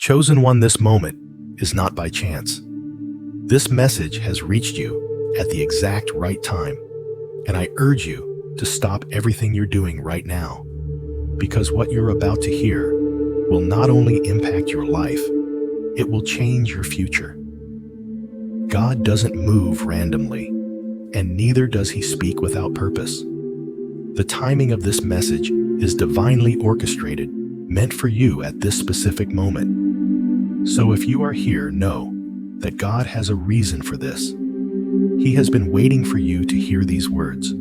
Chosen one, this moment is not by chance. This message has reached you at the exact right time, and I urge you to stop everything you're doing right now, because what you're about to hear will not only impact your life, it will change your future. God doesn't move randomly, and neither does he speak without purpose. The timing of this message is divinely orchestrated, meant for you at this specific moment. So if you are here, know that God has a reason for this. He has been waiting for you to hear these words.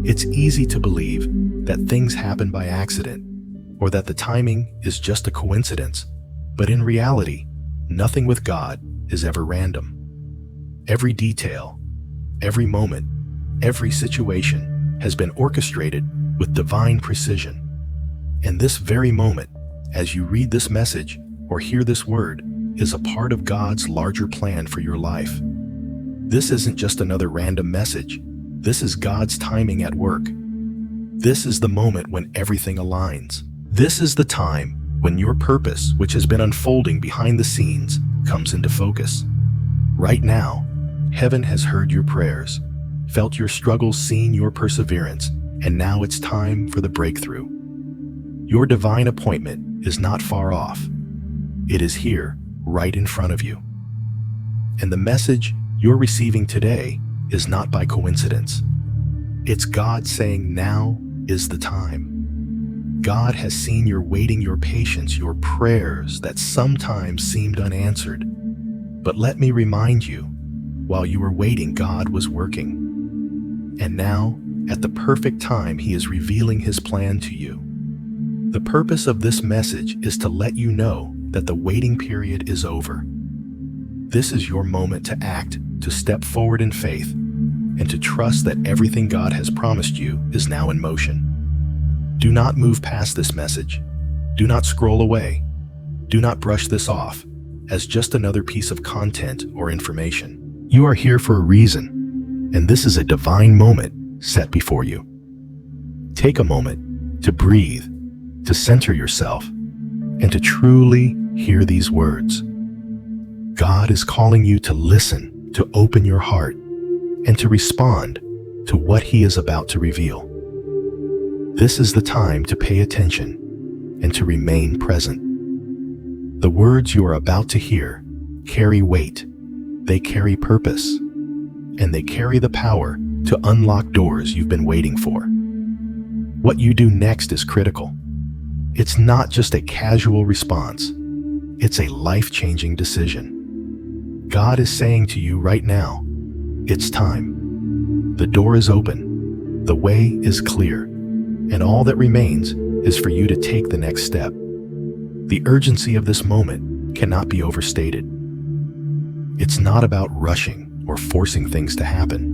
It's easy to believe that things happen by accident, or that the timing is just a coincidence, but in reality, nothing with God is ever random. Every detail, every moment, every situation has been orchestrated with divine precision. And this very moment, as you read this message or hear this word, is a part of God's larger plan for your life. This isn't just another random message. This is God's timing at work. This is the moment when everything aligns. This is the time when your purpose, which has been unfolding behind the scenes, comes into focus. Right now, heaven has heard your prayers, felt your struggles, seen your perseverance, and now it's time for the breakthrough. Your divine appointment is not far off. It is here, right in front of you. And the message you're receiving today is not by coincidence. It's God saying now is the time. God has seen your waiting, your patience, your prayers that sometimes seemed unanswered. But let me remind you, while you were waiting, God was working. And now, at the perfect time, he is revealing his plan to you. The purpose of this message is to let you know that the waiting period is over. This is your moment to act, to step forward in faith, and to trust that everything God has promised you is now in motion. Do not move past this message. Do not scroll away. Do not brush this off as just another piece of content or information. You are here for a reason, and this is a divine moment set before you. Take a moment to breathe, to center yourself, and to truly hear these words. God is calling you to listen, to open your heart, and to respond to what he is about to reveal. This is the time to pay attention and to remain present. The words you are about to hear carry weight, they carry purpose, and they carry the power to unlock doors you've been waiting for. What you do next is critical. It's not just a casual response, it's a life-changing decision. God is saying to you right now, it's time. The door is open, the way is clear, and all that remains is for you to take the next step. The urgency of this moment cannot be overstated. It's not about rushing or forcing things to happen,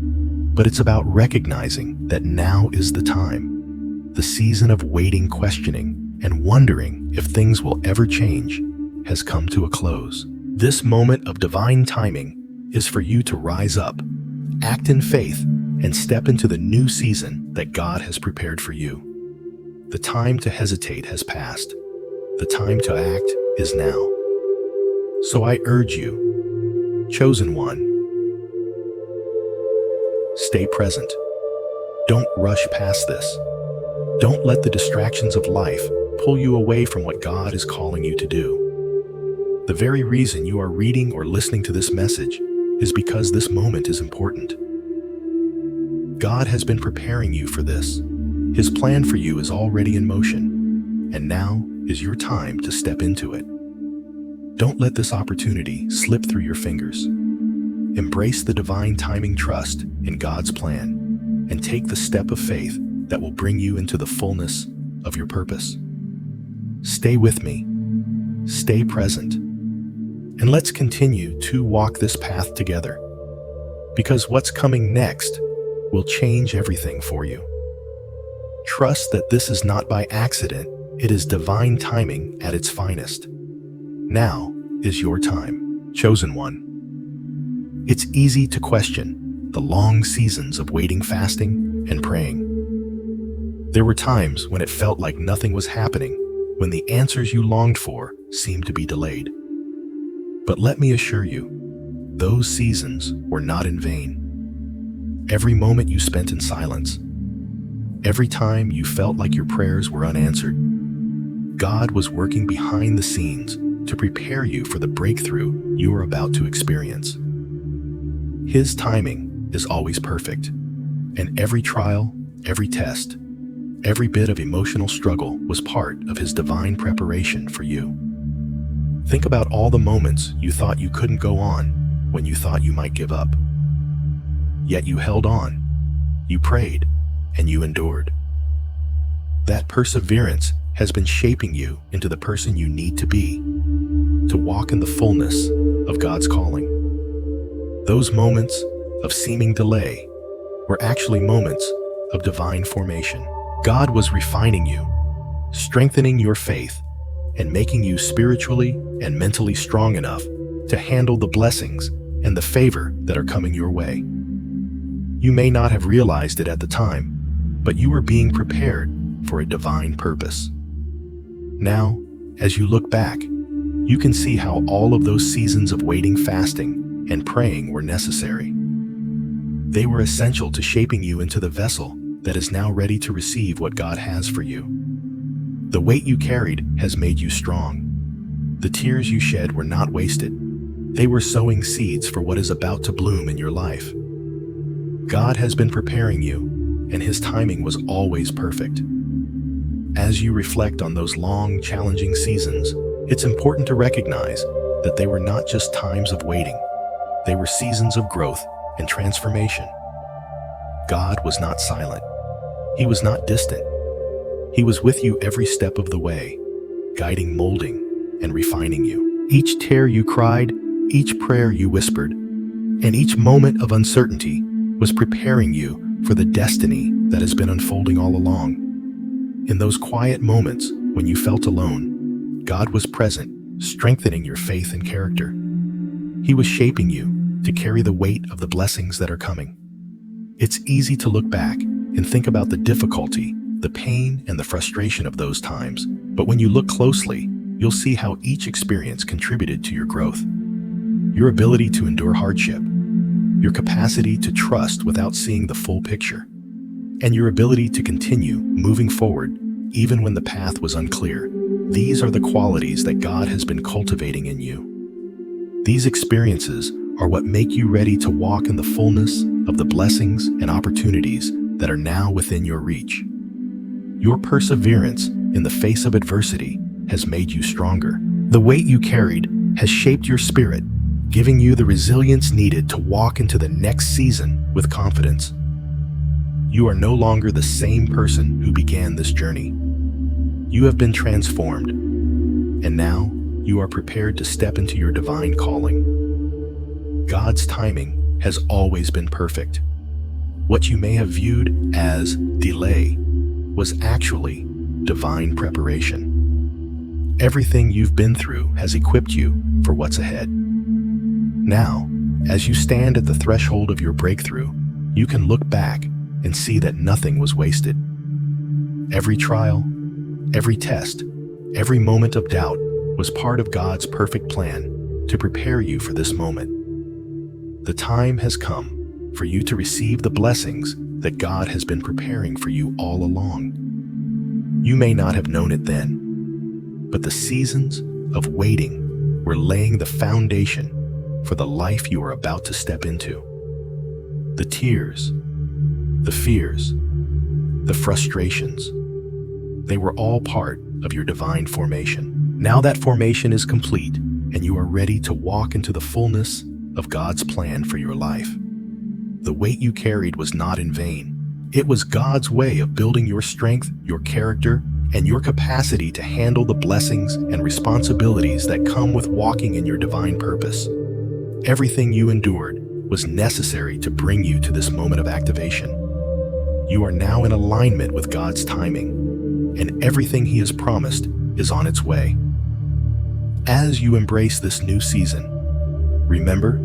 but it's about recognizing that now is the time. The season of waiting, questioning, and wondering if things will ever change has come to a close. This moment of divine timing is for you to rise up, act in faith, and step into the new season that God has prepared for you. The time to hesitate has passed. The time to act is now. So I urge you, chosen one, stay present. Don't rush past this. Don't let the distractions of life pull you away from what God is calling you to do. The very reason you are reading or listening to this message is because this moment is important. God has been preparing you for this. His plan for you is already in motion, and now is your time to step into it. Don't let this opportunity slip through your fingers. Embrace the divine timing, trust in God's plan, and take the step of faith that will bring you into the fullness of your purpose. Stay with me, stay present, and let's continue to walk this path together, because what's coming next will change everything for you. Trust that this is not by accident, it is divine timing at its finest. Now is your time, chosen one. It's easy to question the long seasons of waiting, fasting, and praying. There were times when it felt like nothing was happening, when the answers you longed for seemed to be delayed. But let me assure you, those seasons were not in vain. Every moment you spent in silence, every time you felt like your prayers were unanswered, God was working behind the scenes to prepare you for the breakthrough you are about to experience. His timing is always perfect, and every trial, every test, every bit of emotional struggle was part of His divine preparation for you. Think about all the moments you thought you couldn't go on, when you thought you might give up. Yet you held on, you prayed, and you endured. That perseverance has been shaping you into the person you need to be, to walk in the fullness of God's calling. Those moments of seeming delay were actually moments of divine formation. God was refining you, strengthening your faith, and making you spiritually and mentally strong enough to handle the blessings and the favor that are coming your way. You may not have realized it at the time, but you were being prepared for a divine purpose. Now, as you look back, you can see how all of those seasons of waiting, fasting, and praying were necessary. They were essential to shaping you into the vessel that is now ready to receive what God has for you. The weight you carried has made you strong. The tears you shed were not wasted. They were sowing seeds for what is about to bloom in your life. God has been preparing you, and His timing was always perfect. As you reflect on those long, challenging seasons, it's important to recognize that they were not just times of waiting. They were seasons of growth and transformation. God was not silent. He was not distant. He was with you every step of the way, guiding, molding, and refining you. Each tear you cried, each prayer you whispered, and each moment of uncertainty was preparing you for the destiny that has been unfolding all along. In those quiet moments when you felt alone, God was present, strengthening your faith and character. He was shaping you to carry the weight of the blessings that are coming. It's easy to look back and think about the difficulty, the pain, and the frustration of those times, but when you look closely, you'll see how each experience contributed to your growth. Your ability to endure hardship, your capacity to trust without seeing the full picture, and your ability to continue moving forward even when the path was unclear. These are the qualities that God has been cultivating in you. These experiences are what make you ready to walk in the fullness of the blessings and opportunities that are now within your reach. Your perseverance in the face of adversity has made you stronger. The weight you carried has shaped your spirit, giving you the resilience needed to walk into the next season with confidence. You are no longer the same person who began this journey. You have been transformed, and now you are prepared to step into your divine calling. God's timing has always been perfect. What you may have viewed as delay was actually divine preparation. Everything you've been through has equipped you for what's ahead. Now, as you stand at the threshold of your breakthrough, you can look back and see that nothing was wasted. Every trial, every test, every moment of doubt was part of God's perfect plan to prepare you for this moment. The time has come for you to receive the blessings that God has been preparing for you all along. You may not have known it then, but the seasons of waiting were laying the foundation for the life you are about to step into. The tears, the fears, the frustrations, they were all part of your divine formation. Now that formation is complete, and you are ready to walk into the fullness of God's plan for your life. The weight you carried was not in vain. It was God's way of building your strength, your character, and your capacity to handle the blessings and responsibilities that come with walking in your divine purpose. Everything you endured was necessary to bring you to this moment of activation. You are now in alignment with God's timing, and everything He has promised is on its way. As you embrace this new season, remember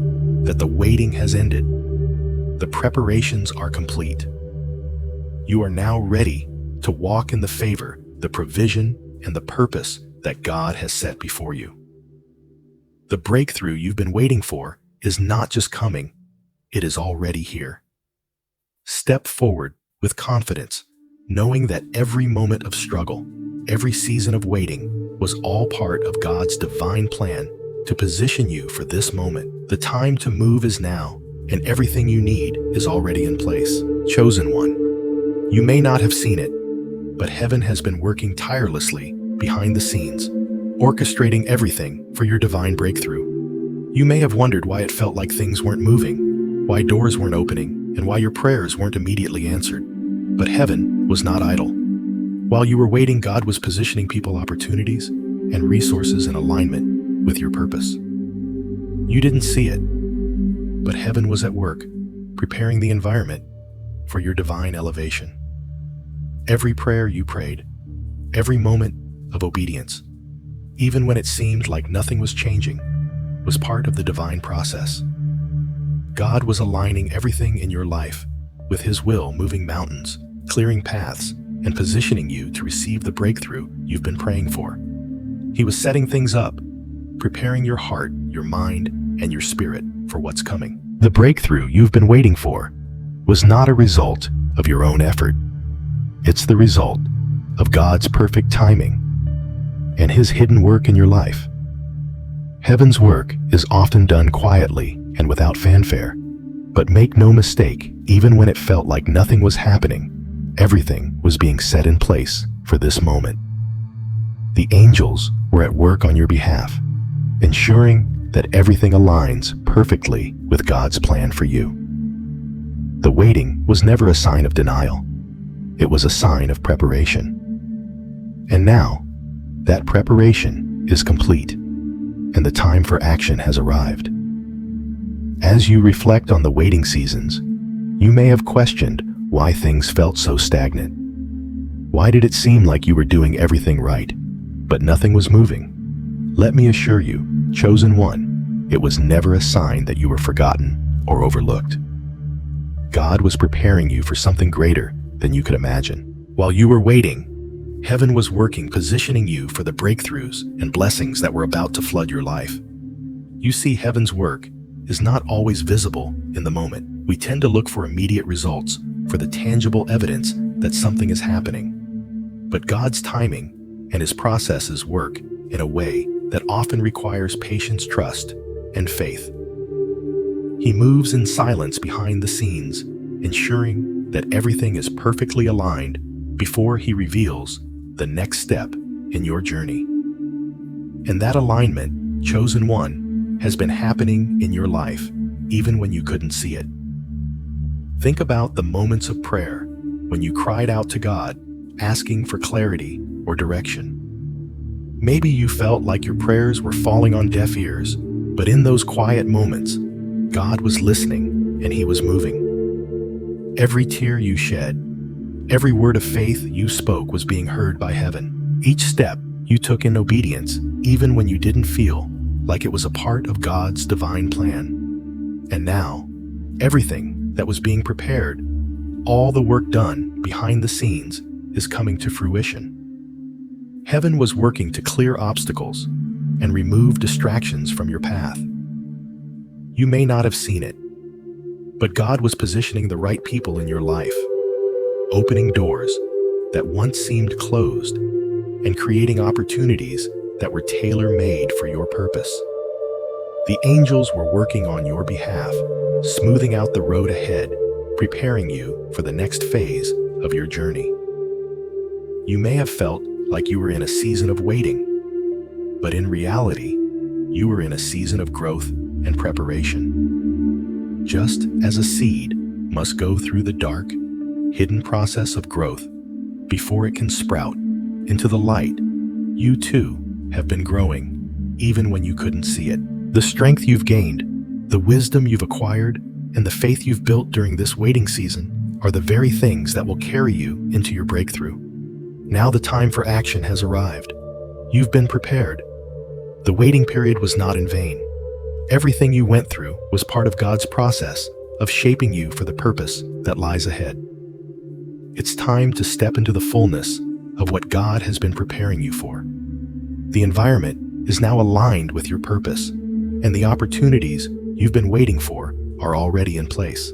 that the waiting has ended. The preparations are complete. You are now ready to walk in the favor, the provision, and the purpose that God has set before you. The breakthrough you've been waiting for is not just coming, it is already here. Step forward with confidence, knowing that every moment of struggle, every season of waiting was all part of God's divine plan to position you for this moment. The time to move is now, and everything you need is already in place. Chosen one, you may not have seen it, but heaven has been working tirelessly behind the scenes, orchestrating everything for your divine breakthrough. You may have wondered why it felt like things weren't moving, why doors weren't opening, and why your prayers weren't immediately answered. But heaven was not idle. While you were waiting, God was positioning people, opportunities, and resources in alignment with your purpose. You didn't see it, but heaven was at work, preparing the environment for your divine elevation. Every prayer you prayed, every moment of obedience, even when it seemed like nothing was changing, was part of the divine process. God was aligning everything in your life with His will, moving mountains, clearing paths, and positioning you to receive the breakthrough you've been praying for. He was setting things up, preparing your heart, your mind, and your spirit for what's coming. The breakthrough you've been waiting for was not a result of your own effort. It's the result of God's perfect timing and His hidden work in your life. Heaven's work is often done quietly and without fanfare, but make no mistake, even when it felt like nothing was happening, everything was being set in place for this moment. The angels were at work on your behalf, ensuring that everything aligns perfectly with God's plan for you. The waiting was never a sign of denial. It was a sign of preparation. And now, that preparation is complete, and the time for action has arrived. As you reflect on the waiting seasons, you may have questioned why things felt so stagnant. Why did it seem like you were doing everything right, but nothing was moving? Let me assure you, chosen one, it was never a sign that you were forgotten or overlooked. God was preparing you for something greater than you could imagine. While you were waiting, heaven was working, positioning you for the breakthroughs and blessings that were about to flood your life. You see, heaven's work is not always visible in the moment. We tend to look for immediate results, for the tangible evidence that something is happening. But God's timing and His processes work in a way that often requires patience, trust, and faith. He moves in silence behind the scenes, ensuring that everything is perfectly aligned before He reveals the next step in your journey. And that alignment, chosen one, has been happening in your life even when you couldn't see it. Think about the moments of prayer when you cried out to God, asking for clarity or direction. Maybe you felt like your prayers were falling on deaf ears, but in those quiet moments, God was listening and He was moving. Every tear you shed, every word of faith you spoke was being heard by heaven. Each step you took in obedience, even when you didn't feel like it was a part of God's divine plan. And now, everything that was being prepared, all the work done behind the scenes, is coming to fruition. Heaven was working to clear obstacles and remove distractions from your path. You may not have seen it, but God was positioning the right people in your life, opening doors that once seemed closed, and creating opportunities that were tailor-made for your purpose. The angels were working on your behalf, smoothing out the road ahead, preparing you for the next phase of your journey. You may have felt like you were in a season of waiting, but in reality, you were in a season of growth and preparation. Just as a seed must go through the dark, hidden process of growth before it can sprout into the light, you too have been growing, even when you couldn't see it. The strength you've gained, the wisdom you've acquired, and the faith you've built during this waiting season are the very things that will carry you into your breakthrough. Now the time for action has arrived. You've been prepared. The waiting period was not in vain. Everything you went through was part of God's process of shaping you for the purpose that lies ahead. It's time to step into the fullness of what God has been preparing you for. The environment is now aligned with your purpose, and the opportunities you've been waiting for are already in place.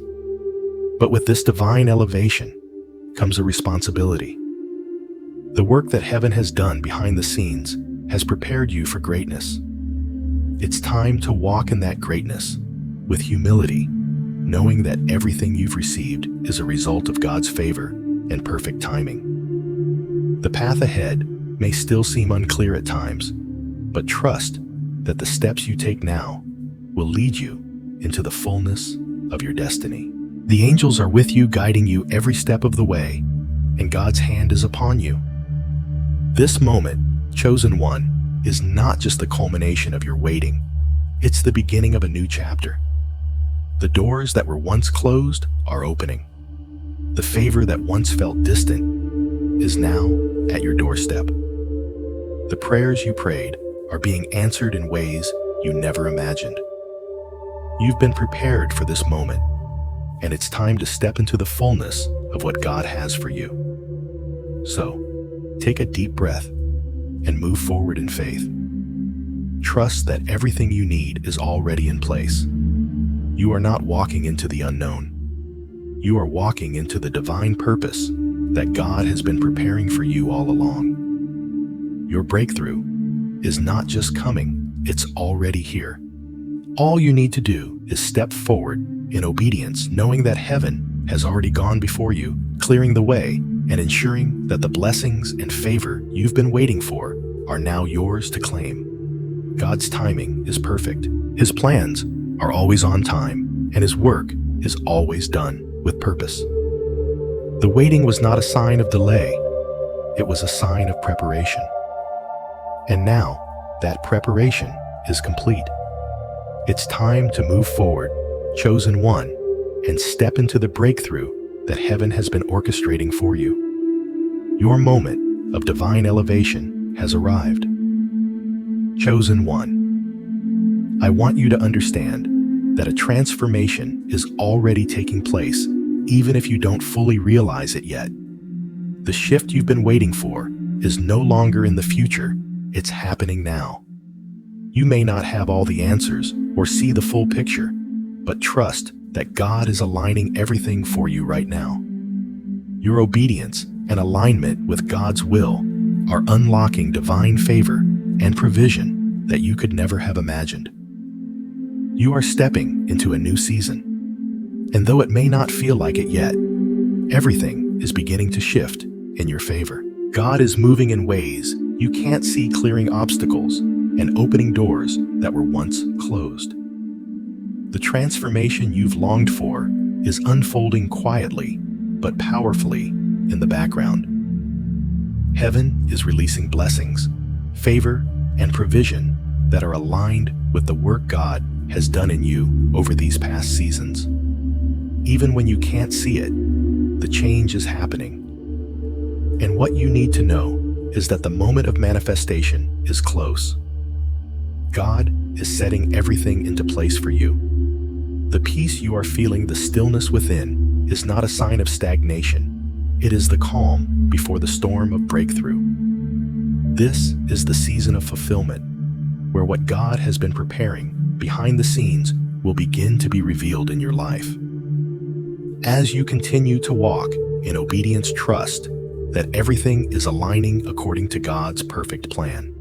But with this divine elevation comes a responsibility. The work that heaven has done behind the scenes has prepared you for greatness. It's time to walk in that greatness with humility, knowing that everything you've received is a result of God's favor and perfect timing. The path ahead may still seem unclear at times, but trust that the steps you take now will lead you into the fullness of your destiny. The angels are with you, guiding you every step of the way, and God's hand is upon you. This moment, chosen one, is not just the culmination of your waiting. It's the beginning of a new chapter. The doors that were once closed are opening. The favor that once felt distant is now at your doorstep. The prayers you prayed are being answered in ways you never imagined. You've been prepared for this moment, and it's time to step into the fullness of what God has for you. So, take a deep breath and move forward in faith. Trust that everything you need is already in place. You are not walking into the unknown. You are walking into the divine purpose that God has been preparing for you all along. Your breakthrough is not just coming, it's already here. All you need to do is step forward in obedience, knowing that heaven has already gone before you, clearing the way and ensuring that the blessings and favor you've been waiting for are now yours to claim. God's timing is perfect. His plans are always on time, and His work is always done with purpose. The waiting was not a sign of delay, it was a sign of preparation. And now, that preparation is complete. It's time to move forward, chosen one, and step into the breakthrough that heaven has been orchestrating for you. Your moment of divine elevation has arrived. Chosen one, I want you to understand that a transformation is already taking place, even if you don't fully realize it yet. The shift you've been waiting for is no longer in the future, it's happening now. You may not have all the answers or see the full picture, but trust that God is aligning everything for you right now. Your obedience and alignment with God's will are unlocking divine favor and provision that you could never have imagined. You are stepping into a new season, and though it may not feel like it yet, everything is beginning to shift in your favor. God is moving in ways you can't see, clearing obstacles and opening doors that were once closed. The transformation you've longed for is unfolding quietly but powerfully in the background. Heaven is releasing blessings, favor, and provision that are aligned with the work God has done in you over these past seasons. Even when you can't see it, the change is happening. And what you need to know is that the moment of manifestation is close. God is setting everything into place for you. The peace you are feeling, the stillness within, is not a sign of stagnation. It is the calm before the storm of breakthrough. This is the season of fulfillment, where what God has been preparing behind the scenes will begin to be revealed in your life. As you continue to walk in obedience, trust that everything is aligning according to God's perfect plan.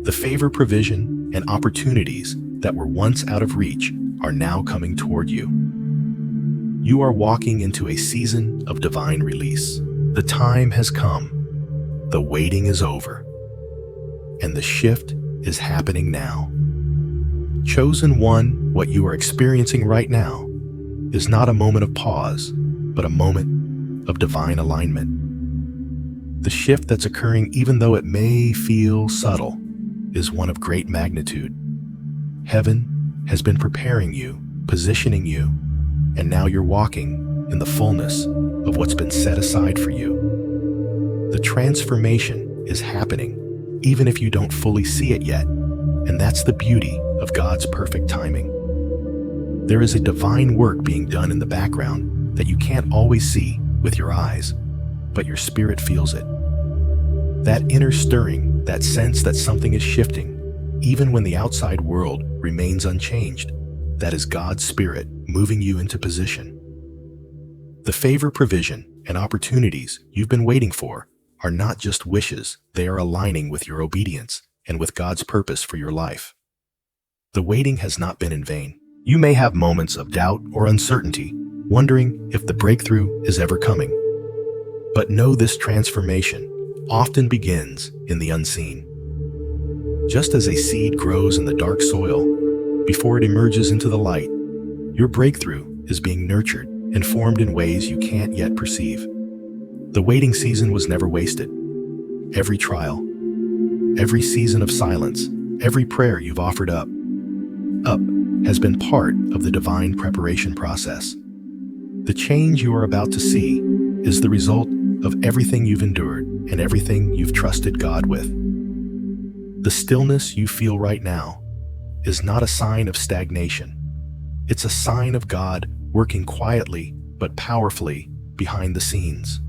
The favor, provision, and opportunities that were once out of reach are now coming toward you. You are walking into a season of divine release. The time has come. The waiting is over. And the shift is happening now. Chosen one, what you are experiencing right now is not a moment of pause, but a moment of divine alignment. The shift that's occurring, even though it may feel subtle, is one of great magnitude. Heaven has been preparing you, positioning you, and now you're walking in the fullness of what's been set aside for you. The transformation is happening, even if you don't fully see it yet, and that's the beauty of God's perfect timing. There is a divine work being done in the background that you can't always see with your eyes, but your spirit feels it. That inner stirring, that sense that something is shifting, even when the outside world remains unchanged, that is God's Spirit moving you into position. The favor, provision, and opportunities you've been waiting for are not just wishes, they are aligning with your obedience and with God's purpose for your life. The waiting has not been in vain. You may have moments of doubt or uncertainty, wondering if the breakthrough is ever coming. But know this transformation often begins in the unseen. Just as a seed grows in the dark soil before it emerges into the light, your breakthrough is being nurtured and formed in ways you can't yet perceive. The waiting season was never wasted. Every trial, every season of silence, every prayer you've offered up has been part of the divine preparation process. The change you are about to see is the result of everything you've endured and everything you've trusted God with. The stillness you feel right now is not a sign of stagnation. It's a sign of God working quietly but powerfully behind the scenes.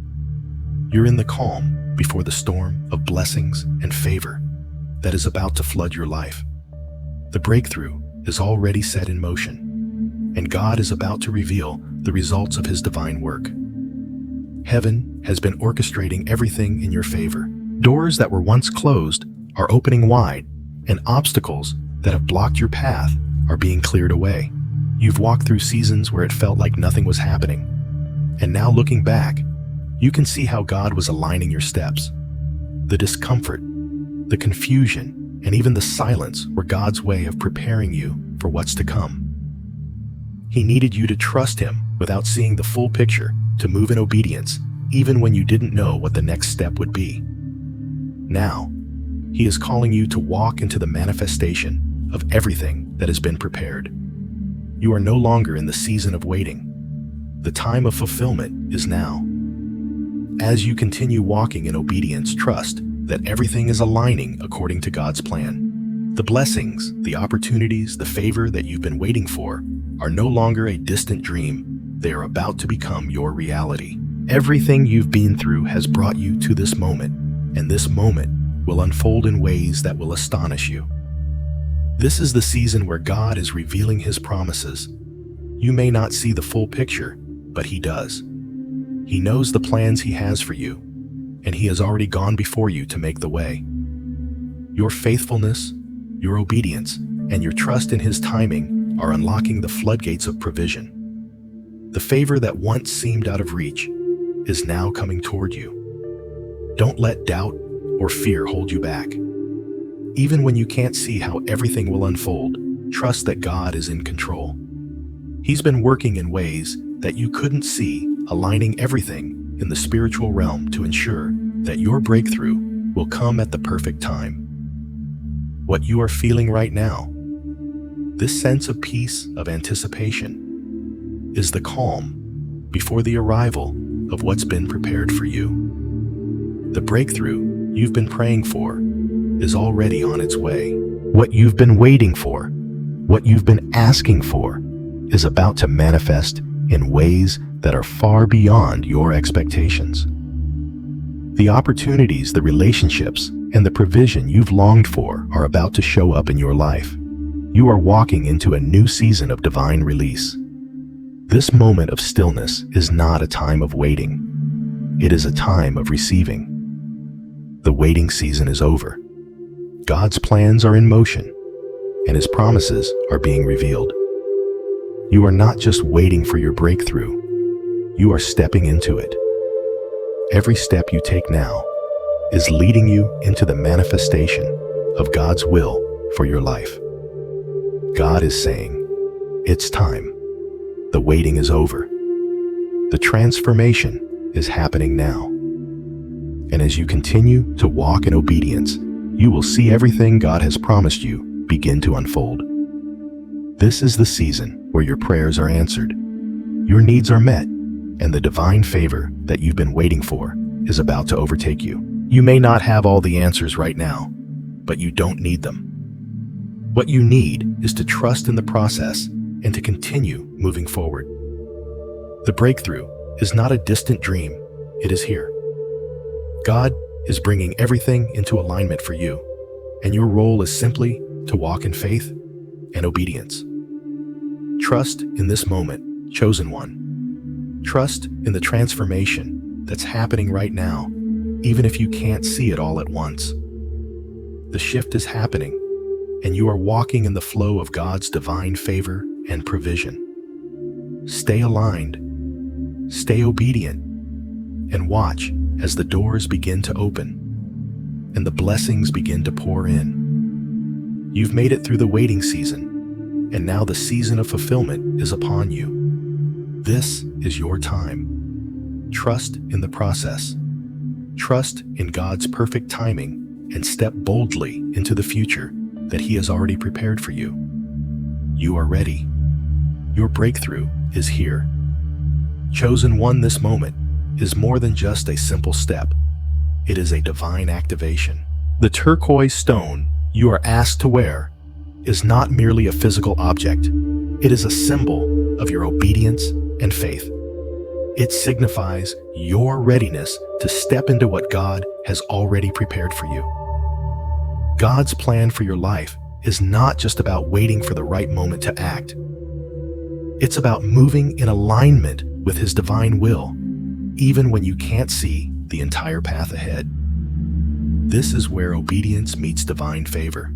You're in the calm before the storm of blessings and favor that is about to flood your life. The breakthrough is already set in motion, and God is about to reveal the results of His divine work. Heaven has been orchestrating everything in your favor. Doors that were once closed are opening wide, and obstacles that have blocked your path are being cleared away. You've walked through seasons where it felt like nothing was happening, and now looking back, you can see how God was aligning your steps. The discomfort, the confusion, and even the silence were God's way of preparing you for what's to come. He needed you to trust Him without seeing the full picture, to move in obedience, even when you didn't know what the next step would be. Now, He is calling you to walk into the manifestation of everything that has been prepared. You are no longer in the season of waiting. The time of fulfillment is now. As you continue walking in obedience, trust that everything is aligning according to God's plan. The blessings, the opportunities, the favor that you've been waiting for are no longer a distant dream. They are about to become your reality. Everything you've been through has brought you to this moment, and this moment will unfold in ways that will astonish you. This is the season where God is revealing His promises. You may not see the full picture, but He does. He knows the plans He has for you, and He has already gone before you to make the way. Your faithfulness, your obedience, and your trust in His timing are unlocking the floodgates of provision. The favor that once seemed out of reach is now coming toward you. Don't let doubt or fear hold you back. Even when you can't see how everything will unfold, trust that God is in control. He's been working in ways that you couldn't see, aligning everything in the spiritual realm to ensure that your breakthrough will come at the perfect time. What you are feeling right now, this sense of peace, of anticipation, is the calm before the arrival of what's been prepared for you. The breakthrough you've been praying for is already on its way. What you've been waiting for, what you've been asking for, is about to manifest in ways that are far beyond your expectations. The opportunities, the relationships, and the provision you've longed for are about to show up in your life. You are walking into a new season of divine release. This moment of stillness is not a time of waiting. It is a time of receiving. The waiting season is over. God's plans are in motion, and His promises are being revealed. You are not just waiting for your breakthrough. You are stepping into it. Every step you take now is leading you into the manifestation of God's will for your life. God is saying, it's time. The waiting is over. The transformation is happening now. And as you continue to walk in obedience, you will see everything God has promised you begin to unfold. This is the season where your prayers are answered, your needs are met, and the divine favor that you've been waiting for is about to overtake you. You may not have all the answers right now, but you don't need them. What you need is to trust in the process and to continue moving forward. The breakthrough is not a distant dream, it is here. God is bringing everything into alignment for you, and your role is simply to walk in faith and obedience. Trust in this moment, chosen one. Trust in the transformation that's happening right now, even if you can't see it all at once. The shift is happening, and you are walking in the flow of God's divine favor and provision. Stay aligned, stay obedient, and watch as the doors begin to open and the blessings begin to pour in. You've made it through the waiting season, and now the season of fulfillment is upon you. This is your time. Trust in the process. Trust in God's perfect timing and step boldly into the future that He has already prepared for you. You are ready. Your breakthrough is here. Chosen one, this moment is more than just a simple step. It is a divine activation. The turquoise stone you are asked to wear is not merely a physical object. It is a symbol of your obedience and faith. It signifies your readiness to step into what God has already prepared for you. God's plan for your life is not just about waiting for the right moment to act. It's about moving in alignment with His divine will, even when you can't see the entire path ahead. This is where obedience meets divine favor.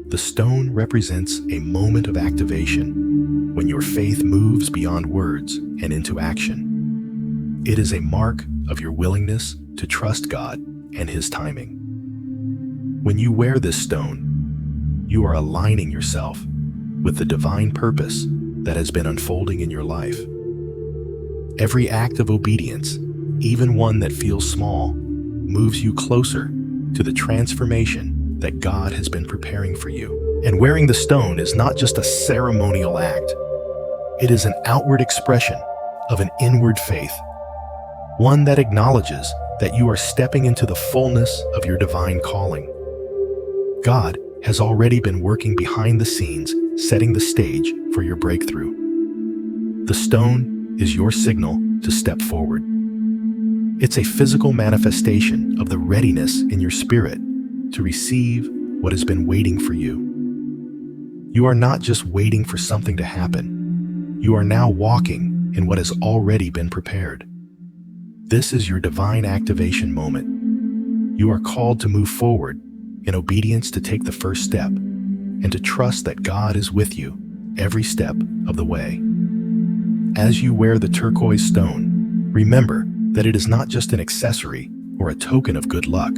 The stone represents a moment of activation when your faith moves beyond words and into action. It is a mark of your willingness to trust God and His timing. When you wear this stone, you are aligning yourself with the divine purpose that has been unfolding in your life. Every act of obedience, even one that feels small, moves you closer to the transformation that God has been preparing for you. And wearing the stone is not just a ceremonial act. It is an outward expression of an inward faith, one that acknowledges that you are stepping into the fullness of your divine calling. God has already been working behind the scenes, setting the stage for your breakthrough. The stone is your signal to step forward. It's a physical manifestation of the readiness in your spirit to receive what has been waiting for you. You are not just waiting for something to happen. You are now walking in what has already been prepared. This is your divine activation moment. You are called to move forward in obedience, to take the first step, and to trust that God is with you every step of the way. As you wear the turquoise stone, remember that it is not just an accessory or a token of good luck.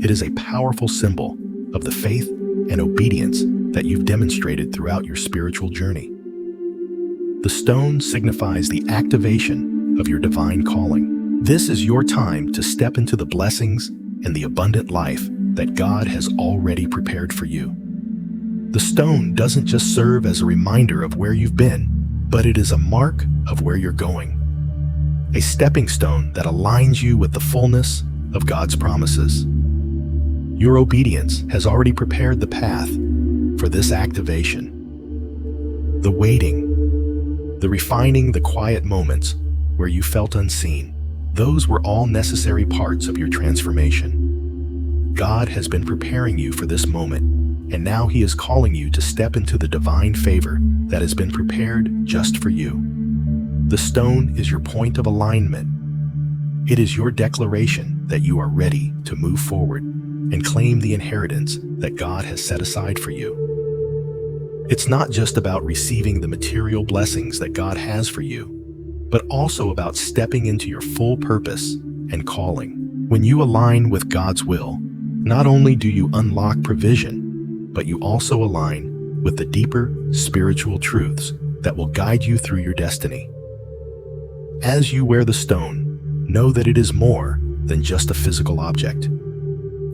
It is a powerful symbol of the faith and obedience that you've demonstrated throughout your spiritual journey. The stone signifies the activation of your divine calling. This is your time to step into the blessings and the abundant life that God has already prepared for you. The stone doesn't just serve as a reminder of where you've been, but it is a mark of where you're going. A stepping stone that aligns you with the fullness of God's promises. Your obedience has already prepared the path for this activation. The waiting, the refining, the quiet moments where you felt unseen, those were all necessary parts of your transformation. God has been preparing you for this moment, and now He is calling you to step into the divine favor that has been prepared just for you. The stone is your point of alignment. It is your declaration that you are ready to move forward and claim the inheritance that God has set aside for you. It's not just about receiving the material blessings that God has for you, but also about stepping into your full purpose and calling. When you align with God's will, not only do you unlock provision, but you also align with the deeper spiritual truths that will guide you through your destiny. As you wear the stone, know that it is more than just a physical object.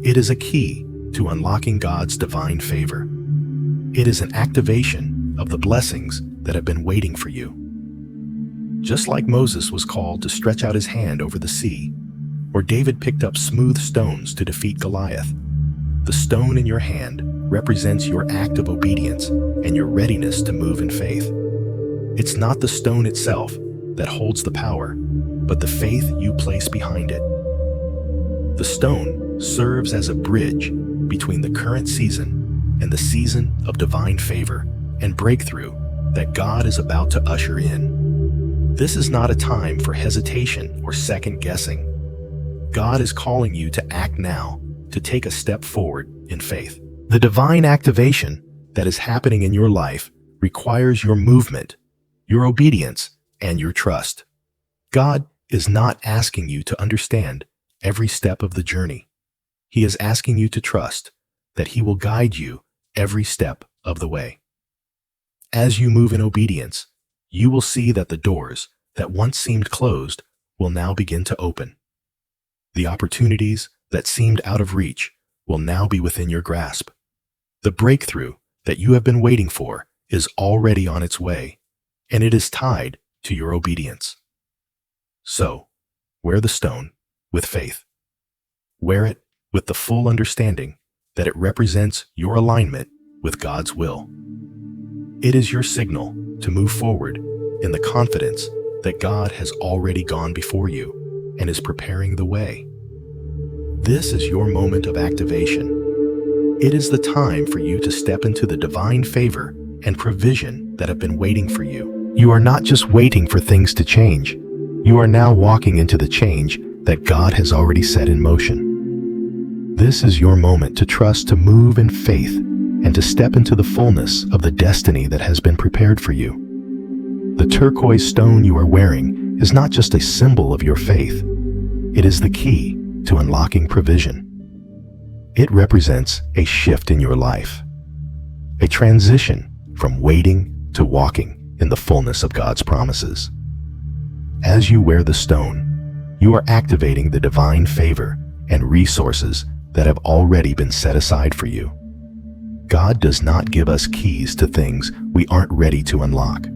It is a key to unlocking God's divine favor. It is an activation of the blessings that have been waiting for you. Just like Moses was called to stretch out his hand over the sea, or David picked up smooth stones to defeat Goliath, the stone in your hand represents your act of obedience and your readiness to move in faith. It's not the stone itself that holds the power, but the faith you place behind it. The stone serves as a bridge between the current season and the season of divine favor and breakthrough that God is about to usher in. This is not a time for hesitation or second guessing. God is calling you to act now, to take a step forward in faith. The divine activation that is happening in your life requires your movement, your obedience, and your trust. God is not asking you to understand every step of the journey. He is asking you to trust that He will guide you every step of the way. As you move in obedience, you will see that the doors that once seemed closed will now begin to open. The opportunities that seemed out of reach will now be within your grasp. The breakthrough that you have been waiting for is already on its way, and it is tied to your obedience. So, wear the stone with faith. Wear it with the full understanding that it represents your alignment with God's will. It is your signal to move forward in the confidence that God has already gone before you and is preparing the way. This is your moment of activation. It is the time for you to step into the divine favor and provision that have been waiting for you. You are not just waiting for things to change. You are now walking into the change that God has already set in motion. This is your moment to trust, to move in faith, and to step into the fullness of the destiny that has been prepared for you. The turquoise stone you are wearing is not just a symbol of your faith. It is the key to unlocking provision. It represents a shift in your life, a transition from waiting to walking in the fullness of God's promises. As you wear the stone, you are activating the divine favor and resources that have already been set aside for you. God does not give us keys to things we aren't ready to unlock.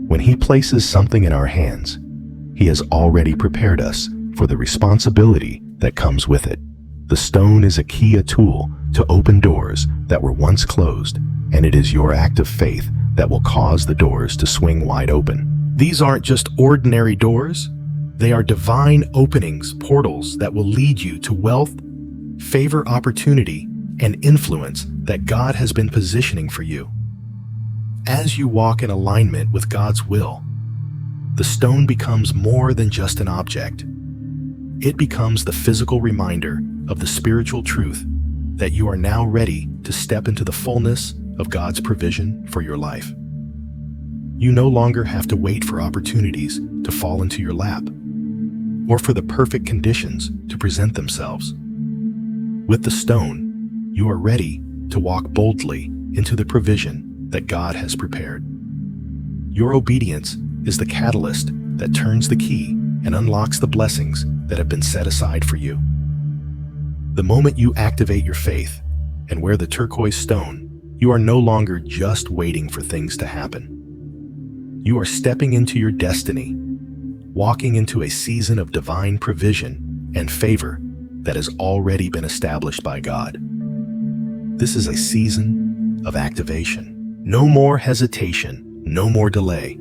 When He places something in our hands, He has already prepared us for the responsibility that comes with it. The stone is a key, a tool to open doors that were once closed, and it is your act of faith that will cause the doors to swing wide open. These aren't just ordinary doors. They are divine openings, portals that will lead you to wealth, favor, opportunity, and influence that God has been positioning for you. As you walk in alignment with God's will, the stone becomes more than just an object. It becomes the physical reminder of the spiritual truth that you are now ready to step into the fullness of God's provision for your life. You no longer have to wait for opportunities to fall into your lap or for the perfect conditions to present themselves. With the stone, you are ready to walk boldly into the provision that God has prepared. Your obedience is the catalyst that turns the key and unlocks the blessings that have been set aside for you. The moment you activate your faith and wear the turquoise stone, you are no longer just waiting for things to happen. You are stepping into your destiny, walking into a season of divine provision and favor that has already been established by God. This is a season of activation. No more hesitation, no more delay.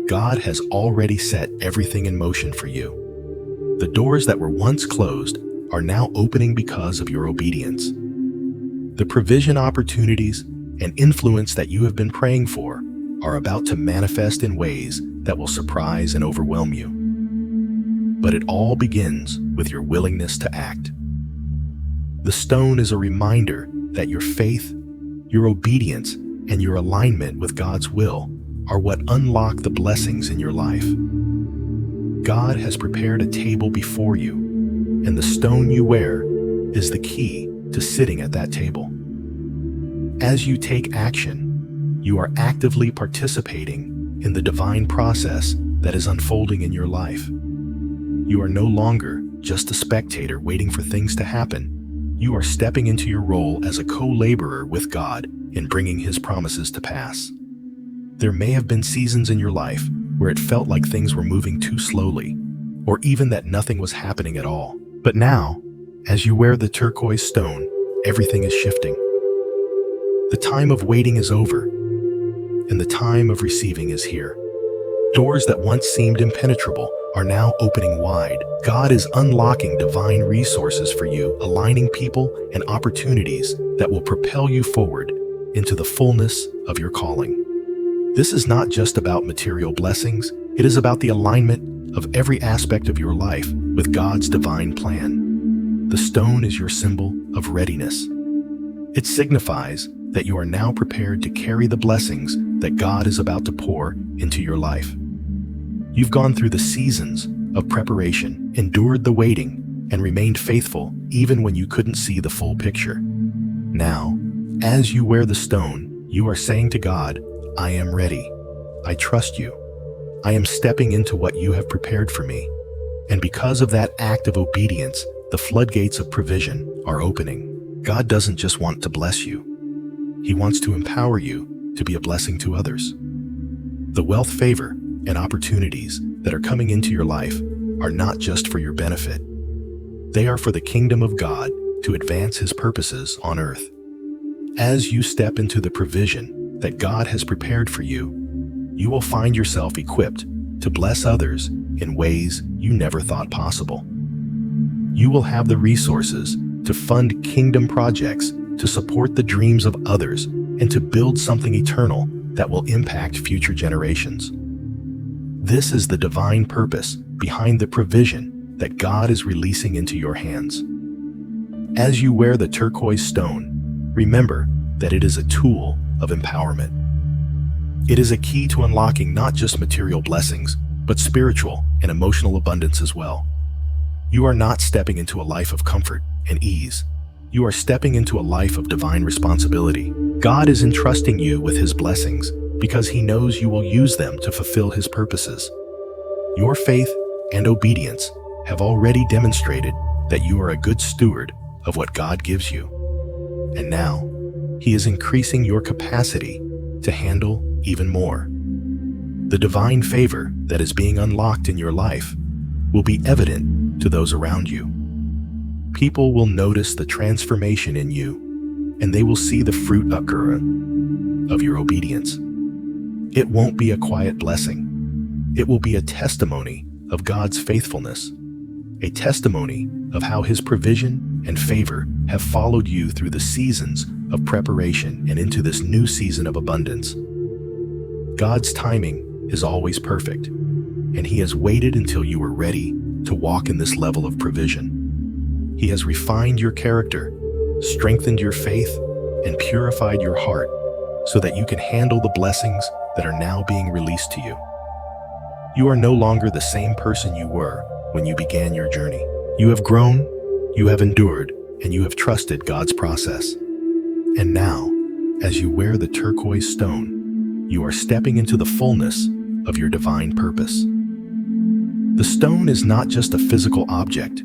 God has already set everything in motion for you. The doors that were once closed are now opening because of your obedience. The provision, opportunities, and influence that you have been praying for are about to manifest in ways that will surprise and overwhelm you. But it all begins with your willingness to act. The stone is a reminder that your faith, your obedience, and your alignment with God's will are what unlock the blessings in your life. God has prepared a table before you, and the stone you wear is the key to sitting at that table. As you take action, you are actively participating in the divine process that is unfolding in your life. You are no longer just a spectator waiting for things to happen. You are stepping into your role as a co-laborer with God in bringing His promises to pass. There may have been seasons in your life where it felt like things were moving too slowly, or even that nothing was happening at all. But now, as you wear the turquoise stone, everything is shifting. The time of waiting is over, and the time of receiving is here. Doors that once seemed impenetrable are now opening wide. God is unlocking divine resources for you, aligning people and opportunities that will propel you forward into the fullness of your calling. This is not just about material blessings, it is about the alignment of every aspect of your life with God's divine plan. The stone is your symbol of readiness. It signifies that you are now prepared to carry the blessings that God is about to pour into your life. You've gone through the seasons of preparation, endured the waiting, and remained faithful even when you couldn't see the full picture. Now, as you wear the stone, you are saying to God, I am ready. I trust you. I am stepping into what you have prepared for me. And because of that act of obedience, the floodgates of provision are opening. God doesn't just want to bless you. He wants to empower you to be a blessing to others. The wealth, favor, and opportunities that are coming into your life are not just for your benefit. They are for the kingdom of God to advance His purposes on earth. As you step into the provision that God has prepared for you, you will find yourself equipped to bless others in ways you never thought possible. You will have the resources to fund kingdom projects, to support the dreams of others, and to build something eternal that will impact future generations. This is the divine purpose behind the provision that God is releasing into your hands. As you wear the turquoise stone, remember that it is a tool of empowerment. It is a key to unlocking not just material blessings, but spiritual and emotional abundance as well. You are not stepping into a life of comfort and ease. You are stepping into a life of divine responsibility. God is entrusting you with His blessings because He knows you will use them to fulfill His purposes. Your faith and obedience have already demonstrated that you are a good steward of what God gives you. And now, He is increasing your capacity to handle even more. The divine favor that is being unlocked in your life will be evident to those around you. People will notice the transformation in you, and they will see the fruit of your obedience. It won't be a quiet blessing. It will be a testimony of God's faithfulness, a testimony of how His provision and favor have followed you through the seasons of preparation and into this new season of abundance. God's timing is always perfect, and He has waited until you are ready to walk in this level of provision. He has refined your character, strengthened your faith, and purified your heart so that you can handle the blessings that are now being released to you. You are no longer the same person you were when you began your journey. You have grown, you have endured, and you have trusted God's process. And now, as you wear the turquoise stone, you are stepping into the fullness of your divine purpose. The stone is not just a physical object.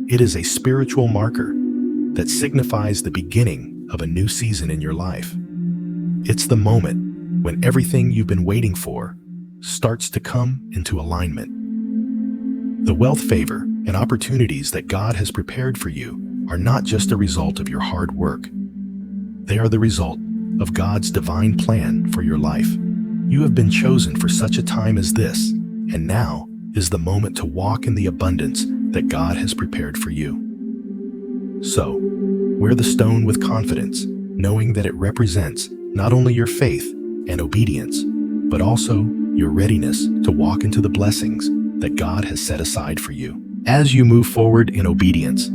It is a spiritual marker that signifies the beginning of a new season in your life. It's the moment when everything you've been waiting for starts to come into alignment. The wealth, favor, and opportunities that God has prepared for you are not just a result of your hard work. They are the result of God's divine plan for your life. You have been chosen for such a time as this, and now is the moment to walk in the abundance that God has prepared for you. So, wear the stone with confidence, knowing that it represents not only your faith and obedience, but also your readiness to walk into the blessings that God has set aside for you. As you move forward in obedience,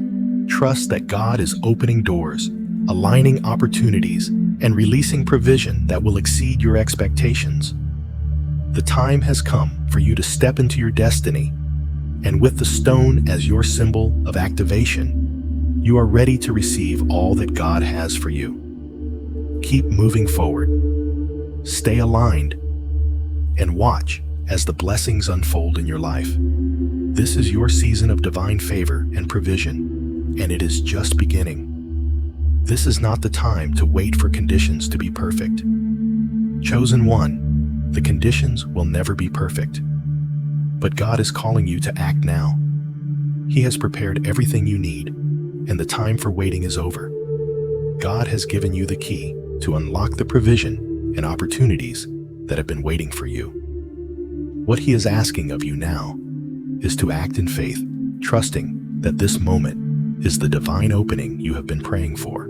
trust that God is opening doors, aligning opportunities, and releasing provision that will exceed your expectations. The time has come for you to step into your destiny, and with the stone as your symbol of activation, you are ready to receive all that God has for you. Keep moving forward, stay aligned, and watch as the blessings unfold in your life. This is your season of divine favor and provision, and it is just beginning. This is not the time to wait for conditions to be perfect. Chosen one, the conditions will never be perfect. But God is calling you to act now. He has prepared everything you need, and the time for waiting is over. God has given you the key to unlock the provision and opportunities that have been waiting for you. What He is asking of you now is to act in faith, trusting that this moment is the divine opening you have been praying for.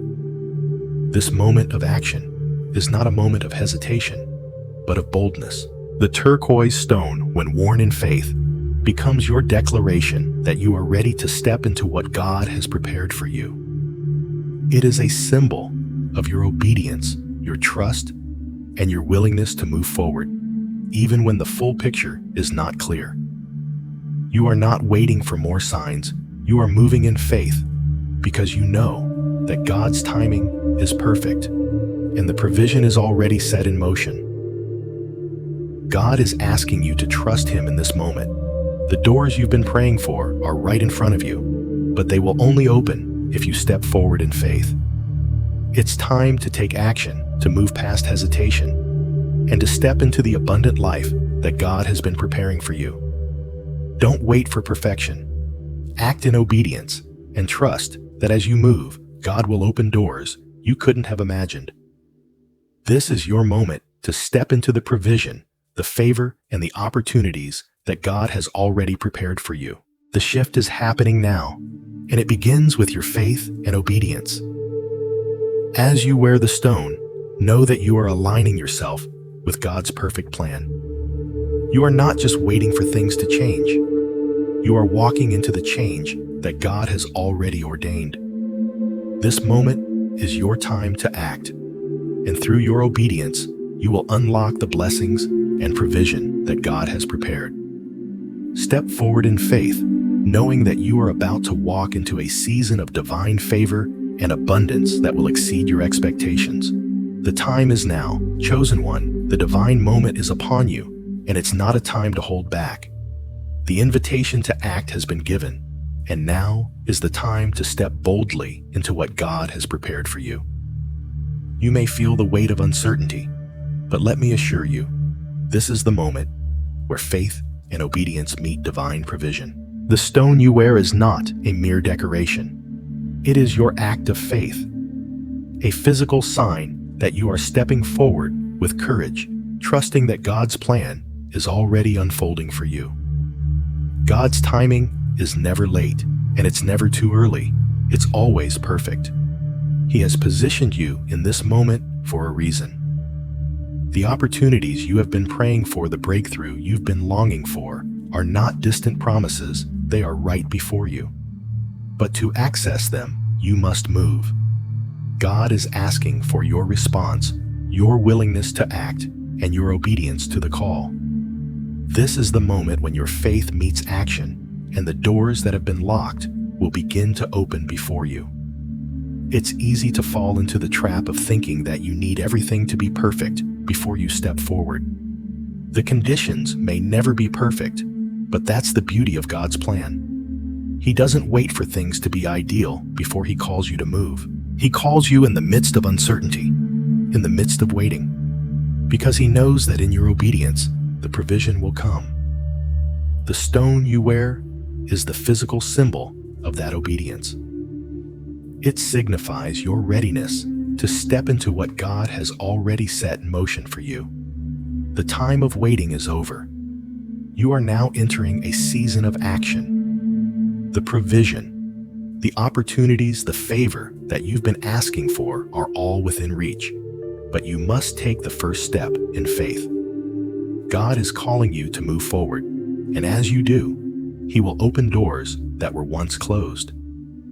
This moment of action is not a moment of hesitation, but of boldness. The turquoise stone, when worn in faith, becomes your declaration that you are ready to step into what God has prepared for you. It is a symbol of your obedience, your trust, and your willingness to move forward, even when the full picture is not clear. You are not waiting for more signs. You are moving in faith because you know that God's timing is perfect and the provision is already set in motion. God is asking you to trust Him in this moment. The doors you've been praying for are right in front of you, but they will only open if you step forward in faith. It's time to take action, to move past hesitation, and to step into the abundant life that God has been preparing for you. Don't wait for perfection. Act in obedience and trust that as you move, God will open doors you couldn't have imagined. This is your moment to step into the provision, the favor, and the opportunities that God has already prepared for you. The shift is happening now, and it begins with your faith and obedience. As you wear the stone, know that you are aligning yourself with God's perfect plan. You are not just waiting for things to change. You are walking into the change that God has already ordained. This moment is your time to act, and through your obedience, you will unlock the blessings and provision that God has prepared. Step forward in faith, knowing that you are about to walk into a season of divine favor and abundance that will exceed your expectations. The time is now, chosen one. The divine moment is upon you, and it's not a time to hold back. The invitation to act has been given, and now is the time to step boldly into what God has prepared for you. You may feel the weight of uncertainty, but let me assure you, this is the moment where faith and obedience meet divine provision. The stone you wear is not a mere decoration. It is your act of faith, a physical sign that you are stepping forward with courage, trusting that God's plan is already unfolding for you. God's timing is never late, and it's never too early. It's always perfect. He has positioned you in this moment for a reason. The opportunities you have been praying for, the breakthrough you've been longing for, are not distant promises. They are right before you. But to access them, you must move. God is asking for your response, your willingness to act, and your obedience to the call. This is the moment when your faith meets action, and the doors that have been locked will begin to open before you. It's easy to fall into the trap of thinking that you need everything to be perfect before you step forward. The conditions may never be perfect, but that's the beauty of God's plan. He doesn't wait for things to be ideal before He calls you to move. He calls you in the midst of uncertainty, in the midst of waiting, because He knows that in your obedience, the provision will come. The stone you wear is the physical symbol of that obedience. It signifies your readiness to step into what God has already set in motion for you. The time of waiting is over. You are now entering a season of action. The provision, the opportunities, the favor that you've been asking for are all within reach, but you must take the first step in faith. God is calling you to move forward, and as you do, He will open doors that were once closed.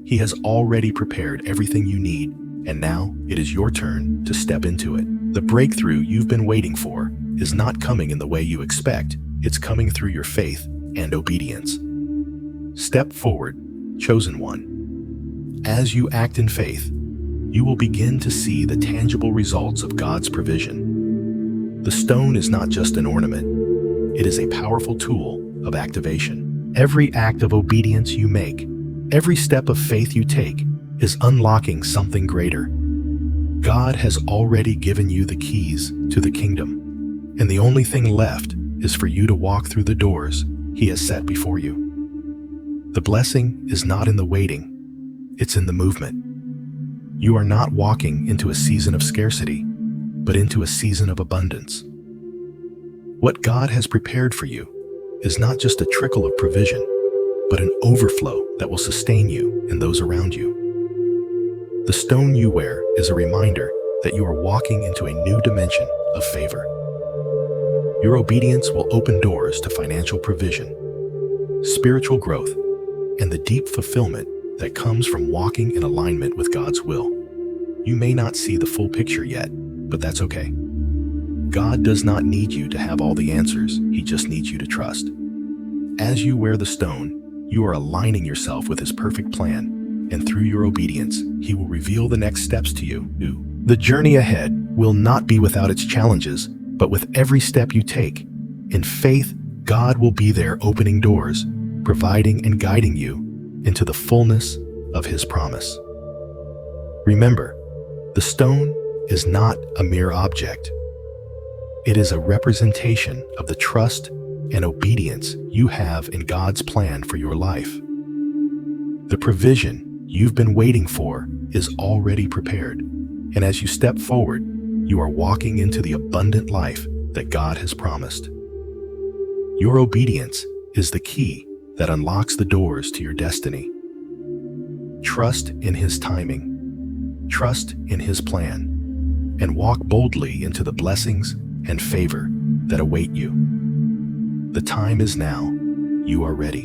He has already prepared everything you need, and now it is your turn to step into it. The breakthrough you've been waiting for is not coming in the way you expect. It's coming through your faith and obedience. Step forward, chosen one. As you act in faith, you will begin to see the tangible results of God's provision. The stone is not just an ornament. It is a powerful tool of activation. Every act of obedience you make, every step of faith you take, is unlocking something greater. God has already given you the keys to the kingdom, and the only thing left is for you to walk through the doors He has set before you. The blessing is not in the waiting, it's in the movement. You are not walking into a season of scarcity, but into a season of abundance. What God has prepared for you is not just a trickle of provision, but an overflow that will sustain you and those around you. The stone you wear is a reminder that you are walking into a new dimension of favor. Your obedience will open doors to financial provision, spiritual growth, and the deep fulfillment that comes from walking in alignment with God's will. You may not see the full picture yet, but that's okay. God does not need you to have all the answers, He just needs you to trust. As you wear the stone, you are aligning yourself with His perfect plan, and through your obedience, He will reveal the next steps to you. The journey ahead will not be without its challenges, but with every step you take, in faith, God will be there opening doors, providing and guiding you into the fullness of His promise. Remember, the stone is not a mere object. It is a representation of the trust and obedience you have in God's plan for your life. The provision you've been waiting for is already prepared, and as you step forward, you are walking into the abundant life that God has promised. Your obedience is the key that unlocks the doors to your destiny. Trust in His timing, trust in His plan, and walk boldly into the blessings and favor that await you. The time is now. You are ready.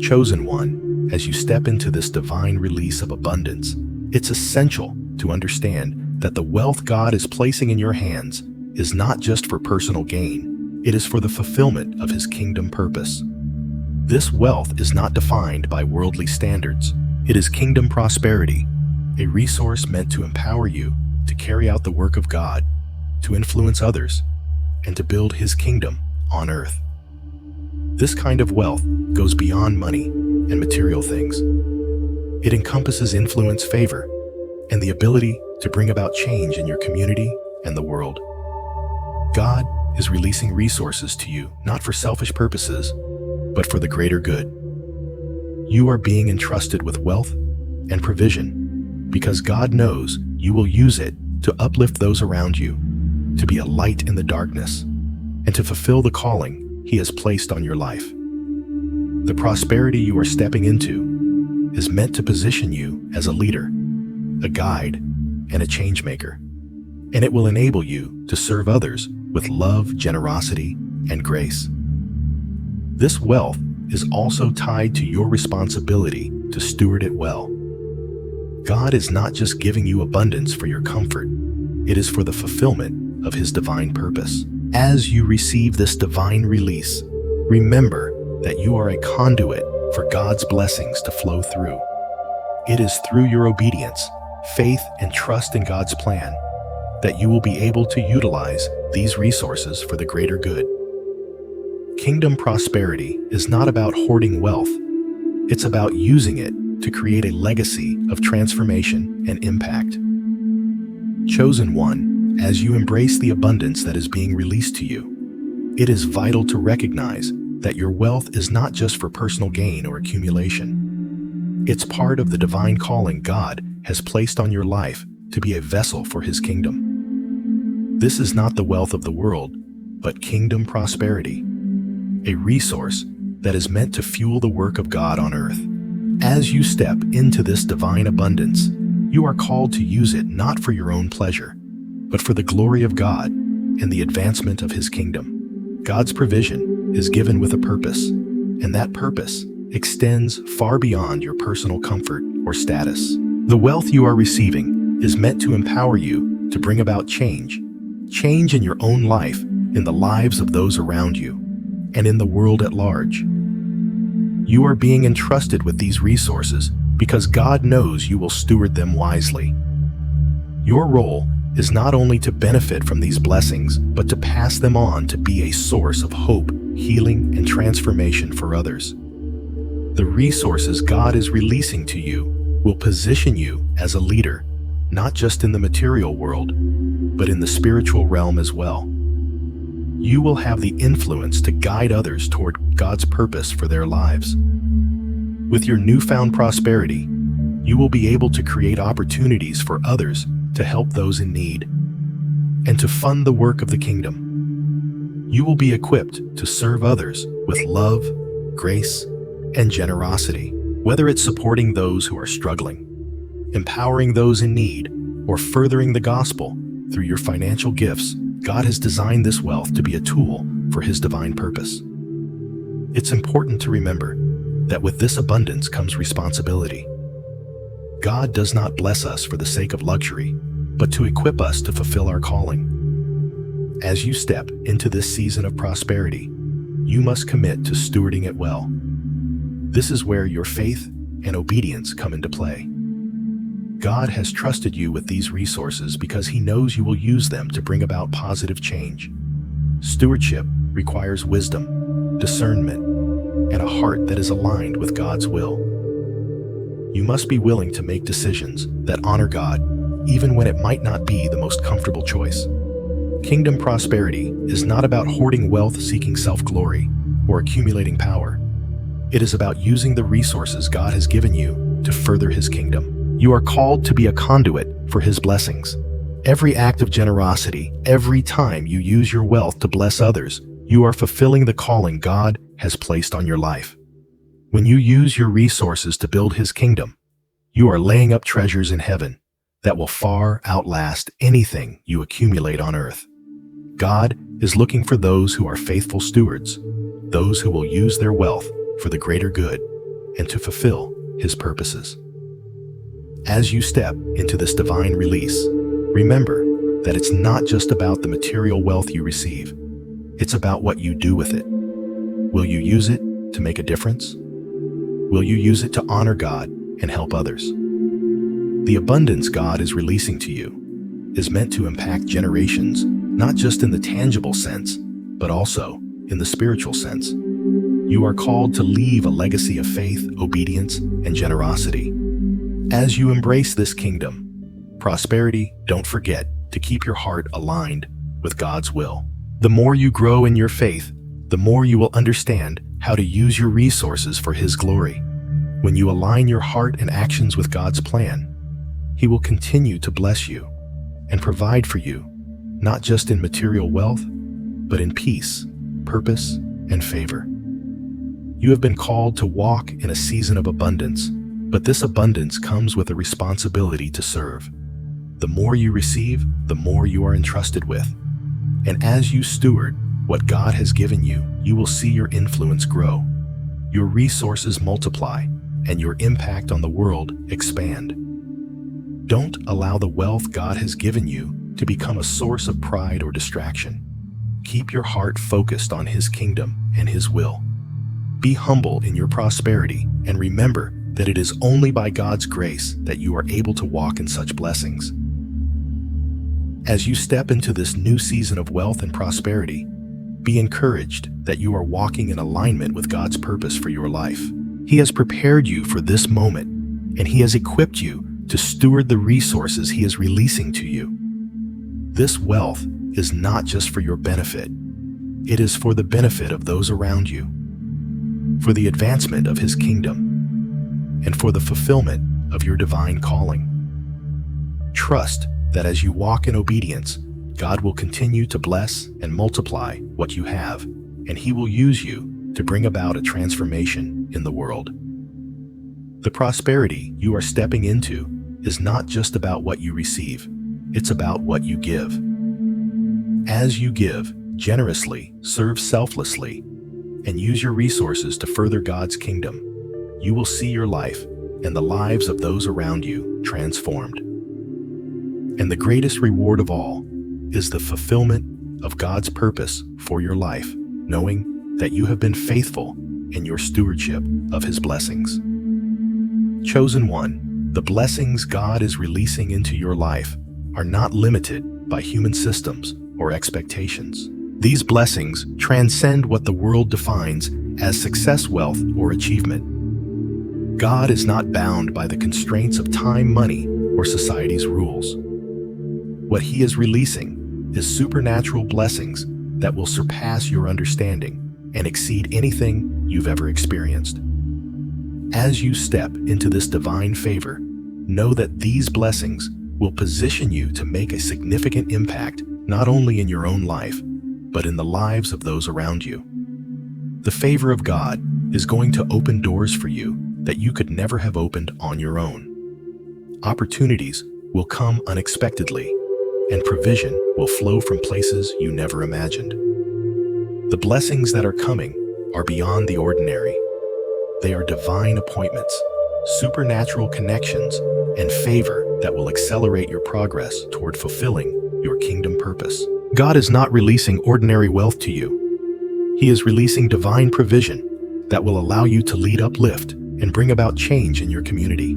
Chosen one, as you step into this divine release of abundance, it's essential to understand that the wealth God is placing in your hands is not just for personal gain, it is for the fulfillment of His kingdom purpose. This wealth is not defined by worldly standards. It is kingdom prosperity, a resource meant to empower you to carry out the work of God, to influence others, and to build His kingdom on earth. This kind of wealth goes beyond money and material things. It encompasses influence, favor, and the ability to bring about change in your community and the world. God is releasing resources to you, not for selfish purposes, but for the greater good. You are being entrusted with wealth and provision because God knows you will use it to uplift those around you, to be a light in the darkness, and to fulfill the calling He has placed on your life. The prosperity you are stepping into is meant to position you as a leader, a guide, and a change maker, and it will enable you to serve others with love, generosity, and grace. This wealth is also tied to your responsibility to steward it well. God is not just giving you abundance for your comfort, it is for the fulfillment of His divine purpose. As you receive this divine release, remember that you are a conduit for God's blessings to flow through. It is through your obedience, faith, and trust in God's plan that you will be able to utilize these resources for the greater good. Kingdom prosperity is not about hoarding wealth. It's about using it to create a legacy of transformation and impact. Chosen one, as you embrace the abundance that is being released to you, it is vital to recognize that your wealth is not just for personal gain or accumulation. It's part of the divine calling God has placed on your life to be a vessel for His kingdom. This is not the wealth of the world, but kingdom prosperity, a resource that is meant to fuel the work of God on earth. As you step into this divine abundance, you are called to use it not for your own pleasure, but for the glory of God and the advancement of His kingdom. God's provision is given with a purpose, and that purpose extends far beyond your personal comfort or status. The wealth you are receiving is meant to empower you to bring about change in your own life, in the lives of those around you, and in the world at large. You are being entrusted with these resources because God knows you will steward them wisely. Your role is not only to benefit from these blessings, but to pass them on to be a source of hope, healing, and transformation for others. The resources God is releasing to you will position you as a leader, not just in the material world, but in the spiritual realm as well. You will have the influence to guide others toward God's purpose for their lives. With your newfound prosperity, you will be able to create opportunities for others to help those in need and to fund the work of the kingdom. You will be equipped to serve others with love, grace, and generosity. Whether it's supporting those who are struggling, empowering those in need, or furthering the gospel through your financial gifts, God has designed this wealth to be a tool for His divine purpose. It's important to remember that with this abundance comes responsibility. God does not bless us for the sake of luxury, but to equip us to fulfill our calling. As you step into this season of prosperity, you must commit to stewarding it well. This is where your faith and obedience come into play. God has trusted you with these resources because He knows you will use them to bring about positive change. Stewardship requires wisdom, discernment, and a heart that is aligned with God's will. You must be willing to make decisions that honor God, even when it might not be the most comfortable choice. Kingdom prosperity is not about hoarding wealth seeking self-glory or accumulating power. It is about using the resources God has given you to further His kingdom. You are called to be a conduit for His blessings. Every act of generosity, every time you use your wealth to bless others, you are fulfilling the calling God has placed on your life. When you use your resources to build His kingdom, you are laying up treasures in heaven that will far outlast anything you accumulate on earth. God is looking for those who are faithful stewards, those who will use their wealth for the greater good and to fulfill His purposes. As you step into this divine release, remember that it's not just about the material wealth you receive. It's about what you do with it. Will you use it to make a difference? Will you use it to honor God and help others? The abundance God is releasing to you is meant to impact generations, not just in the tangible sense, but also in the spiritual sense. You are called to leave a legacy of faith, obedience, and generosity. As you embrace this kingdom, prosperity, don't forget to keep your heart aligned with God's will. The more you grow in your faith, the more you will understand how to use your resources for His glory. When you align your heart and actions with God's plan, He will continue to bless you and provide for you, not just in material wealth, but in peace, purpose, and favor. You have been called to walk in a season of abundance, but this abundance comes with a responsibility to serve. The more you receive, the more you are entrusted with. And as you steward what God has given you, you will see your influence grow, your resources multiply, and your impact on the world expand. Don't allow the wealth God has given you to become a source of pride or distraction. Keep your heart focused on His kingdom and His will. Be humble in your prosperity and remember that it is only by God's grace that you are able to walk in such blessings. As you step into this new season of wealth and prosperity, be encouraged that you are walking in alignment with God's purpose for your life. He has prepared you for this moment, and He has equipped you to steward the resources He is releasing to you. This wealth is not just for your benefit. It is for the benefit of those around you, for the advancement of His kingdom, and for the fulfillment of your divine calling. Trust that as you walk in obedience, God will continue to bless and multiply what you have, and He will use you to bring about a transformation in the world. The prosperity you are stepping into is not just about what you receive, it's about what you give. As you give generously, serve selflessly, and use your resources to further God's kingdom, you will see your life and the lives of those around you transformed. And the greatest reward of all is the fulfillment of God's purpose for your life, knowing that you have been faithful in your stewardship of His blessings. Chosen one, the blessings God is releasing into your life are not limited by human systems or expectations. These blessings transcend what the world defines as success, wealth, or achievement. God is not bound by the constraints of time, money, or society's rules. What He is releasing is supernatural blessings that will surpass your understanding and exceed anything you've ever experienced. As you step into this divine favor, know that these blessings will position you to make a significant impact not only in your own life, but in the lives of those around you. The favor of God is going to open doors for you that you could never have opened on your own. Opportunities will come unexpectedly, and provision will flow from places you never imagined. The blessings that are coming are beyond the ordinary. They are divine appointments, supernatural connections, and favor that will accelerate your progress toward fulfilling your kingdom purpose. God is not releasing ordinary wealth to you. He is releasing divine provision that will allow you to lead, uplift, and bring about change in your community.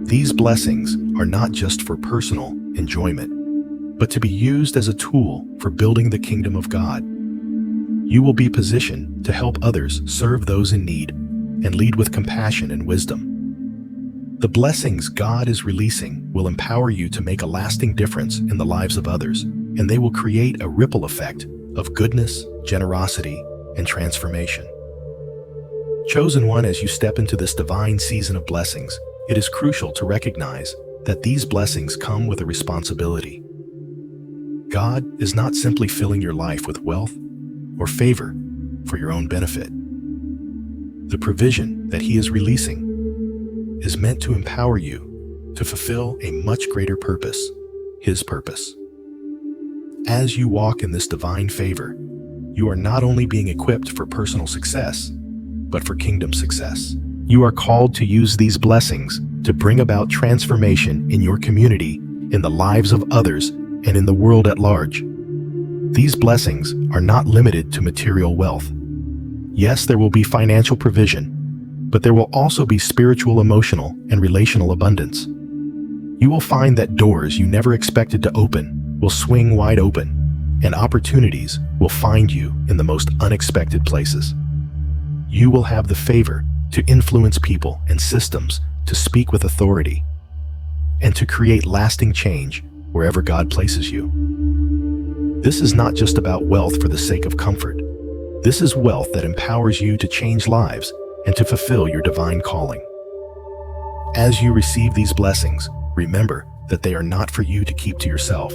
These blessings are not just for personal enjoyment, but to be used as a tool for building the kingdom of God. You will be positioned to help others serve those in need and lead with compassion and wisdom. The blessings God is releasing will empower you to make a lasting difference in the lives of others, and they will create a ripple effect of goodness, generosity, and transformation. Chosen one, as you step into this divine season of blessings, it is crucial to recognize that these blessings come with a responsibility. God is not simply filling your life with wealth or favor for your own benefit. The provision that He is releasing is meant to empower you to fulfill a much greater purpose, His purpose. As you walk in this divine favor, you are not only being equipped for personal success, but for kingdom success. You are called to use these blessings to bring about transformation in your community, in the lives of others, and in the world at large. These blessings are not limited to material wealth. Yes, there will be financial provision, but there will also be spiritual, emotional, and relational abundance. You will find that doors you never expected to open will swing wide open, and opportunities will find you in the most unexpected places. You will have the favor to influence people and systems, to speak with authority, and to create lasting change wherever God places you. This is not just about wealth for the sake of comfort. This is wealth that empowers you to change lives and to fulfill your divine calling. As you receive these blessings, remember that they are not for you to keep to yourself.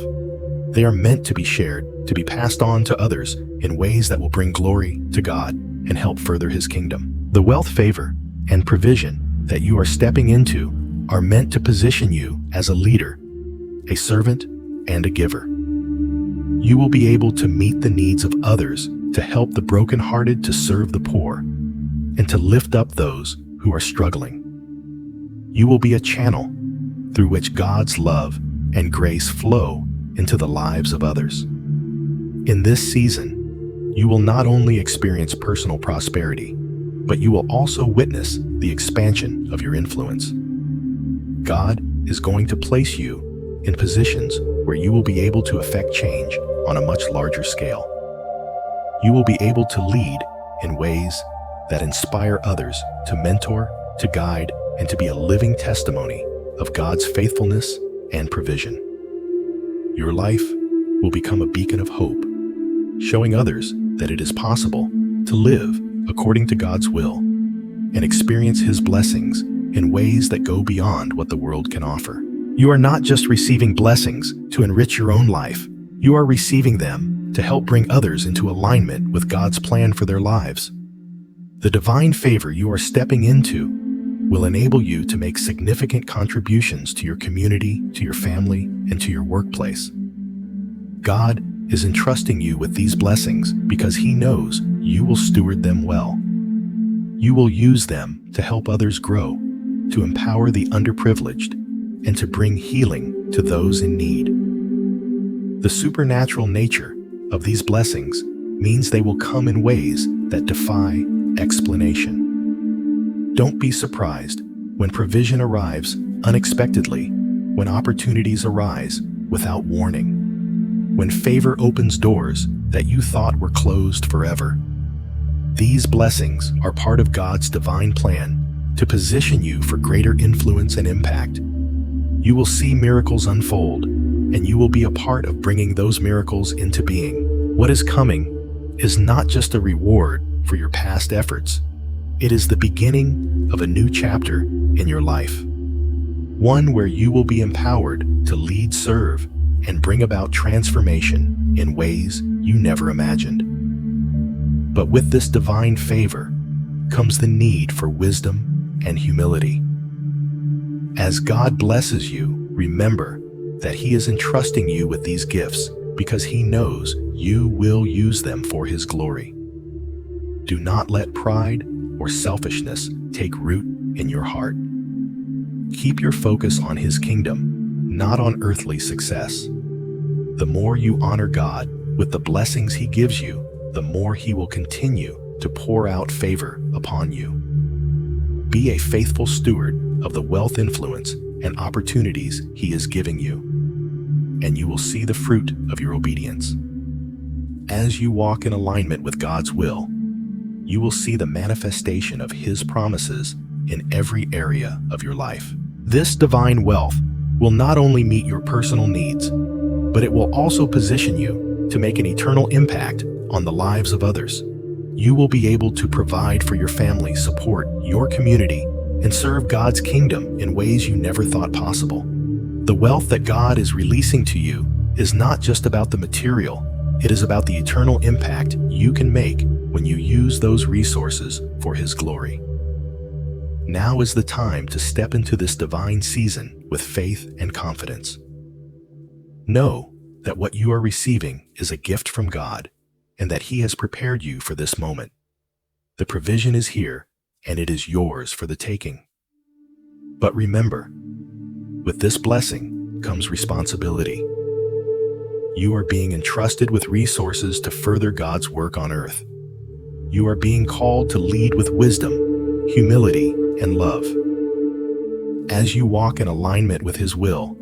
They are meant to be shared, to be passed on to others in ways that will bring glory to God and help further His kingdom. The wealth, favor, and provision that you are stepping into are meant to position you as a leader, a servant, and a giver. You will be able to meet the needs of others, to help the brokenhearted, to serve the poor, and to lift up those who are struggling. You will be a channel through which God's love and grace flow into the lives of others. In this season, you will not only experience personal prosperity, but you will also witness the expansion of your influence. God is going to place you in positions where you will be able to affect change on a much larger scale. You will be able to lead in ways that inspire others, to mentor, to guide, and to be a living testimony of God's faithfulness and provision. Your life will become a beacon of hope, showing others that it is possible to live according to God's will and experience His blessings in ways that go beyond what the world can offer. You are not just receiving blessings to enrich your own life, you are receiving them to help bring others into alignment with God's plan for their lives. The divine favor you are stepping into will enable you to make significant contributions to your community, to your family, and to your workplace. God is entrusting you with these blessings because He knows you will steward them well. You will use them to help others grow, to empower the underprivileged, and to bring healing to those in need. The supernatural nature of these blessings means they will come in ways that defy explanation. Don't be surprised when provision arrives unexpectedly, when opportunities arise without warning, when favor opens doors that you thought were closed forever. These blessings are part of God's divine plan to position you for greater influence and impact. You will see miracles unfold, and you will be a part of bringing those miracles into being. What is coming is not just a reward for your past efforts. It is the beginning of a new chapter in your life, one where you will be empowered to lead, serve, and bring about transformation in ways you never imagined. But with this divine favor comes the need for wisdom and humility. As God blesses you, remember that He is entrusting you with these gifts because He knows you will use them for His glory. Do not let pride or selfishness take root in your heart. Keep your focus on His kingdom, not on earthly success. The more you honor God with the blessings He gives you, the more He will continue to pour out favor upon you. Be a faithful steward of the wealth, influence, and opportunities He is giving you, and you will see the fruit of your obedience. As you walk in alignment with God's will, you will see the manifestation of His promises in every area of your life. This divine wealth will not only meet your personal needs, but it will also position you to make an eternal impact on the lives of others. You will be able to provide for your family, support your community, and serve God's kingdom in ways you never thought possible. The wealth that God is releasing to you is not just about the material, it is about the eternal impact you can make when you use those resources for His glory. Now is the time to step into this divine season with faith and confidence. Know that what you are receiving is a gift from God, and that He has prepared you for this moment. The provision is here, and it is yours for the taking. But remember, with this blessing comes responsibility. You are being entrusted with resources to further God's work on earth. You are being called to lead with wisdom, humility, and love. As you walk in alignment with His will,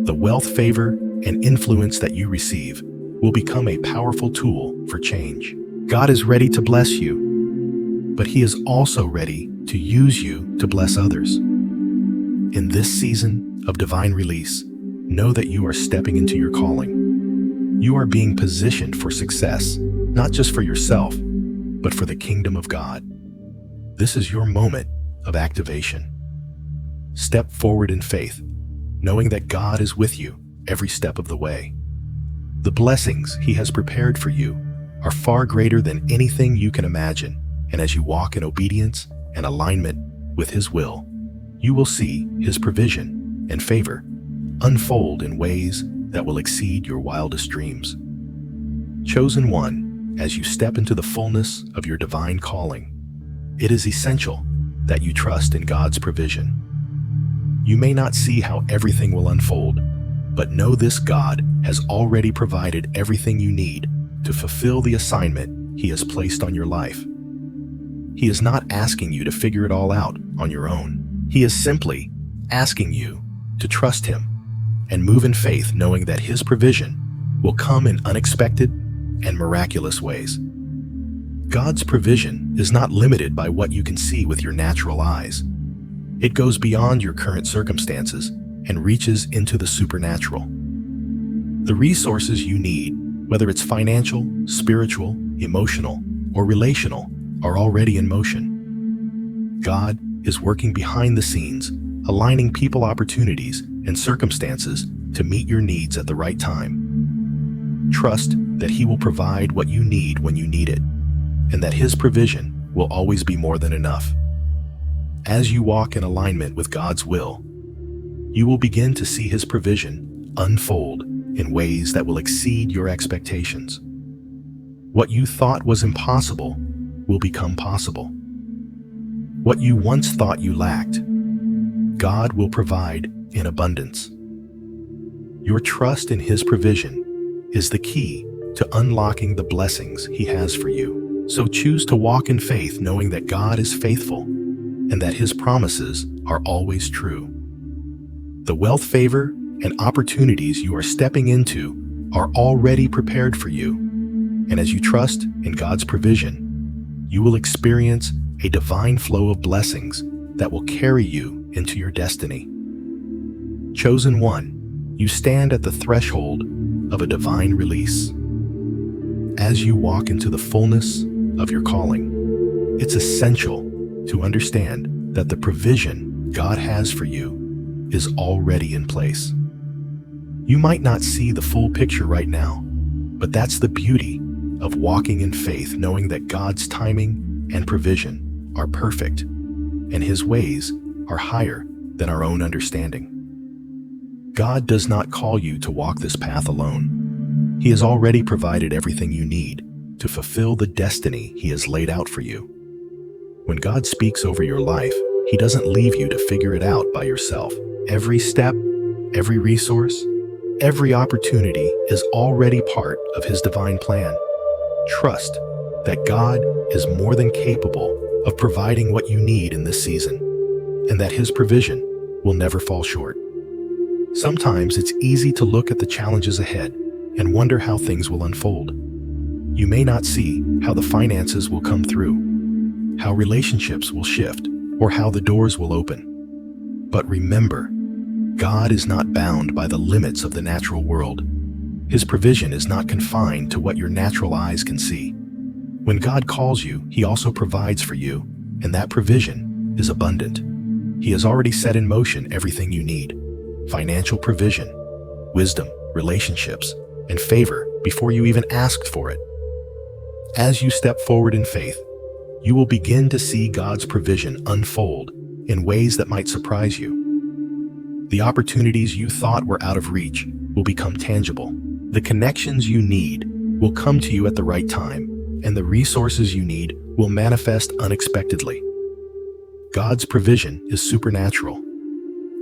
the wealth, favor, and influence that you receive will become a powerful tool for change. God is ready to bless you, but He is also ready to use you to bless others. In this season of divine release, know that you are stepping into your calling. You are being positioned for success, not just for yourself, but for the kingdom of God. This is your moment of activation. Step forward in faith, knowing that God is with you every step of the way. The blessings He has prepared for you are far greater than anything you can imagine, and as you walk in obedience and alignment with His will, you will see His provision and favor unfold in ways that will exceed your wildest dreams. Chosen one, as you step into the fullness of your divine calling, it is essential that you trust in God's provision. You may not see how everything will unfold, but know this: God has already provided everything you need to fulfill the assignment He has placed on your life. He is not asking you to figure it all out on your own. He is simply asking you to trust Him and move in faith, knowing that His provision will come in unexpected and miraculous ways. God's provision is not limited by what you can see with your natural eyes. It goes beyond your current circumstances and reaches into the supernatural. The resources you need, whether it's financial, spiritual, emotional, or relational, are already in motion. God is working behind the scenes, aligning people, opportunities, and circumstances to meet your needs at the right time. Trust that He will provide what you need when you need it, and that His provision will always be more than enough. As you walk in alignment with God's will, you will begin to see His provision unfold in ways that will exceed your expectations. What you thought was impossible will become possible. What you once thought you lacked, God will provide in abundance. Your trust in His provision is the key to unlocking the blessings He has for you. So choose to walk in faith, knowing that God is faithful and that His promises are always true. The wealth, favor, and opportunities you are stepping into are already prepared for you. And as you trust in God's provision, you will experience a divine flow of blessings that will carry you into your destiny. Chosen one, you stand at the threshold of a divine release. As you walk into the fullness of your calling, it's essential to understand that the provision God has for you is already in place. You might not see the full picture right now, but that's the beauty of walking in faith, knowing that God's timing and provision are perfect, and His ways are higher than our own understanding. God does not call you to walk this path alone. He has already provided everything you need to fulfill the destiny He has laid out for you. When God speaks over your life, He doesn't leave you to figure it out by yourself. Every step, every resource, every opportunity is already part of His divine plan. Trust that God is more than capable of providing what you need in this season, and that His provision will never fall short. Sometimes it's easy to look at the challenges ahead and wonder how things will unfold. You may not see how the finances will come through, how relationships will shift, or how the doors will open. But remember, God is not bound by the limits of the natural world. His provision is not confined to what your natural eyes can see. When God calls you, He also provides for you, and that provision is abundant. He has already set in motion everything you need: financial provision, wisdom, relationships, and favor before you even asked for it. As you step forward in faith, you will begin to see God's provision unfold in ways that might surprise you. The opportunities you thought were out of reach will become tangible. The connections you need will come to you at the right time, and the resources you need will manifest unexpectedly. God's provision is supernatural.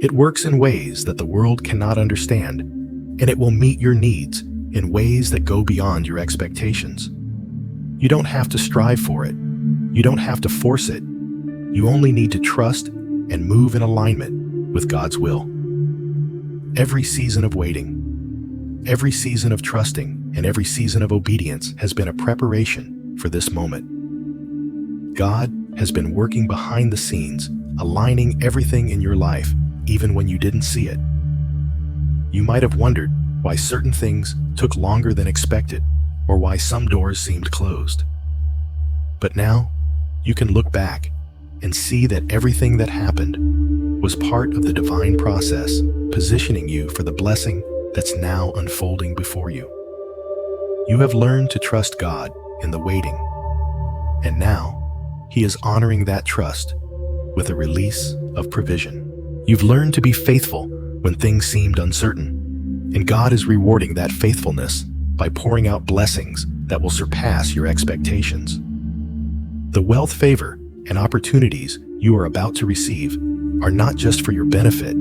It works in ways that the world cannot understand, and it will meet your needs in ways that go beyond your expectations. You don't have to strive for it. You don't have to force it. You only need to trust and move in alignment with God's will. Every season of waiting, every season of trusting, and every season of obedience has been a preparation for this moment. God has been working behind the scenes, aligning everything in your life, even when you didn't see it. You might have wondered why certain things took longer than expected, or why some doors seemed closed. But now, you can look back and see that everything that happened was part of the divine process, positioning you for the blessing that's now unfolding before you. You have learned to trust God in the waiting, and now He is honoring that trust with a release of provision. You've learned to be faithful when things seemed uncertain, and God is rewarding that faithfulness by pouring out blessings that will surpass your expectations. The wealth, favor, and opportunities you are about to receive are not just for your benefit.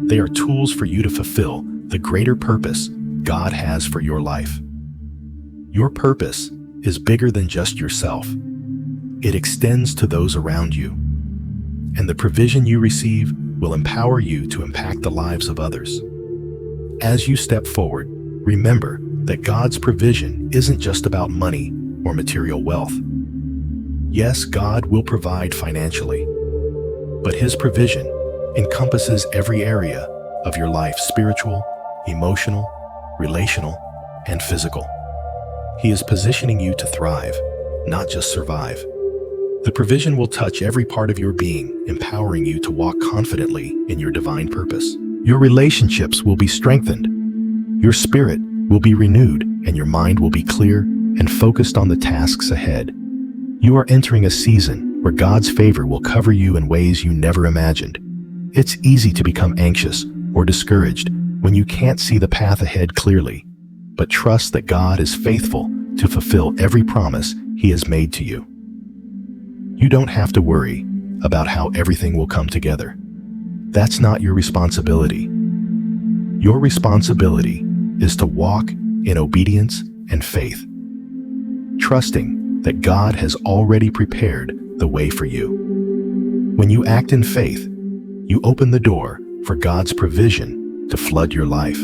They are tools for you to fulfill the greater purpose God has for your life. Your purpose is bigger than just yourself. It extends to those around you, and the provision you receive will empower you to impact the lives of others. As you step forward, remember that God's provision isn't just about money or material wealth. Yes, God will provide financially, but His provision encompasses every area of your life: spiritual, emotional, relational, and physical. He is positioning you to thrive, not just survive. The provision will touch every part of your being, empowering you to walk confidently in your divine purpose. Your relationships will be strengthened, your spirit will be renewed, and your mind will be clear and focused on the tasks ahead. You are entering a season where God's favor will cover you in ways you never imagined. It's easy to become anxious or discouraged when you can't see the path ahead clearly, but trust that God is faithful to fulfill every promise He has made to you. You don't have to worry about how everything will come together. That's not your responsibility. Your responsibility is to walk in obedience and faith, trusting that God has already prepared the way for you. When you act in faith, you open the door for God's provision to flood your life.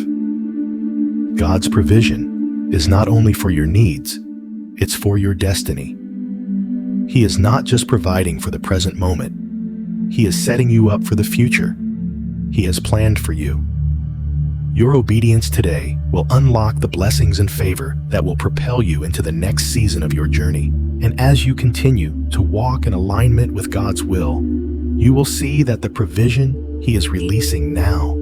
God's provision is not only for your needs, it's for your destiny. He is not just providing for the present moment. He is setting you up for the future He has planned for you. Your obedience today will unlock the blessings and favor that will propel you into the next season of your journey. And as you continue to walk in alignment with God's will, you will see that the provision He is releasing now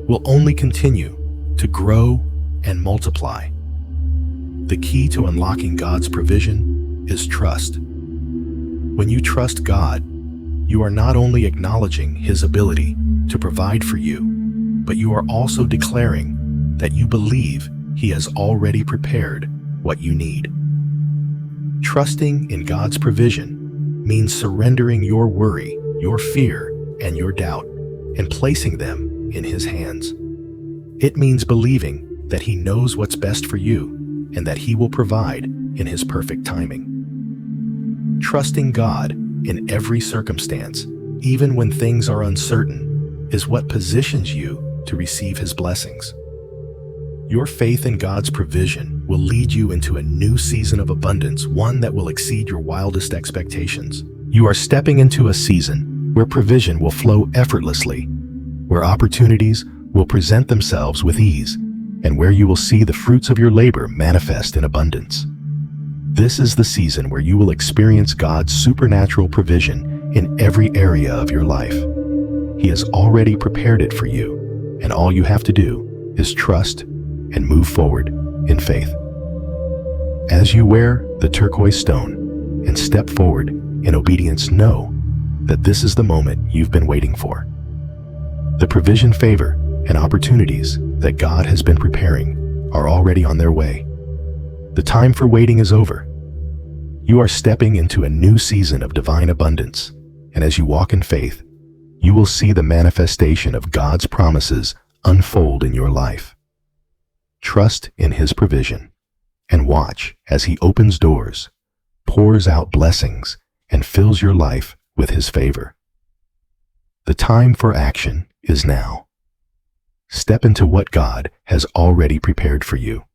will only continue to grow and multiply. The key to unlocking God's provision is trust. When you trust God, you are not only acknowledging His ability to provide for you, but you are also declaring that you believe He has already prepared what you need. Trusting in God's provision means surrendering your worry, your fear, and your doubt, and placing them in His hands. It means believing that He knows what's best for you and that He will provide in His perfect timing. Trusting God in every circumstance, even when things are uncertain, is what positions you to receive His blessings. Your faith in God's provision will lead you into a new season of abundance, one that will exceed your wildest expectations. You are stepping into a season where provision will flow effortlessly, where opportunities will present themselves with ease, and where you will see the fruits of your labor manifest in abundance. This is the season where you will experience God's supernatural provision in every area of your life. He has already prepared it for you, and all you have to do is trust and move forward in faith. As you wear the turquoise stone and step forward in obedience, know that this is the moment you've been waiting for. The provision, favor, and opportunities that God has been preparing are already on their way. The time for waiting is over. You are stepping into a new season of divine abundance, and as you walk in faith, you will see the manifestation of God's promises unfold in your life. Trust in His provision and watch as He opens doors, pours out blessings, and fills your life with His favor. The time for action is now. Step into what God has already prepared for you.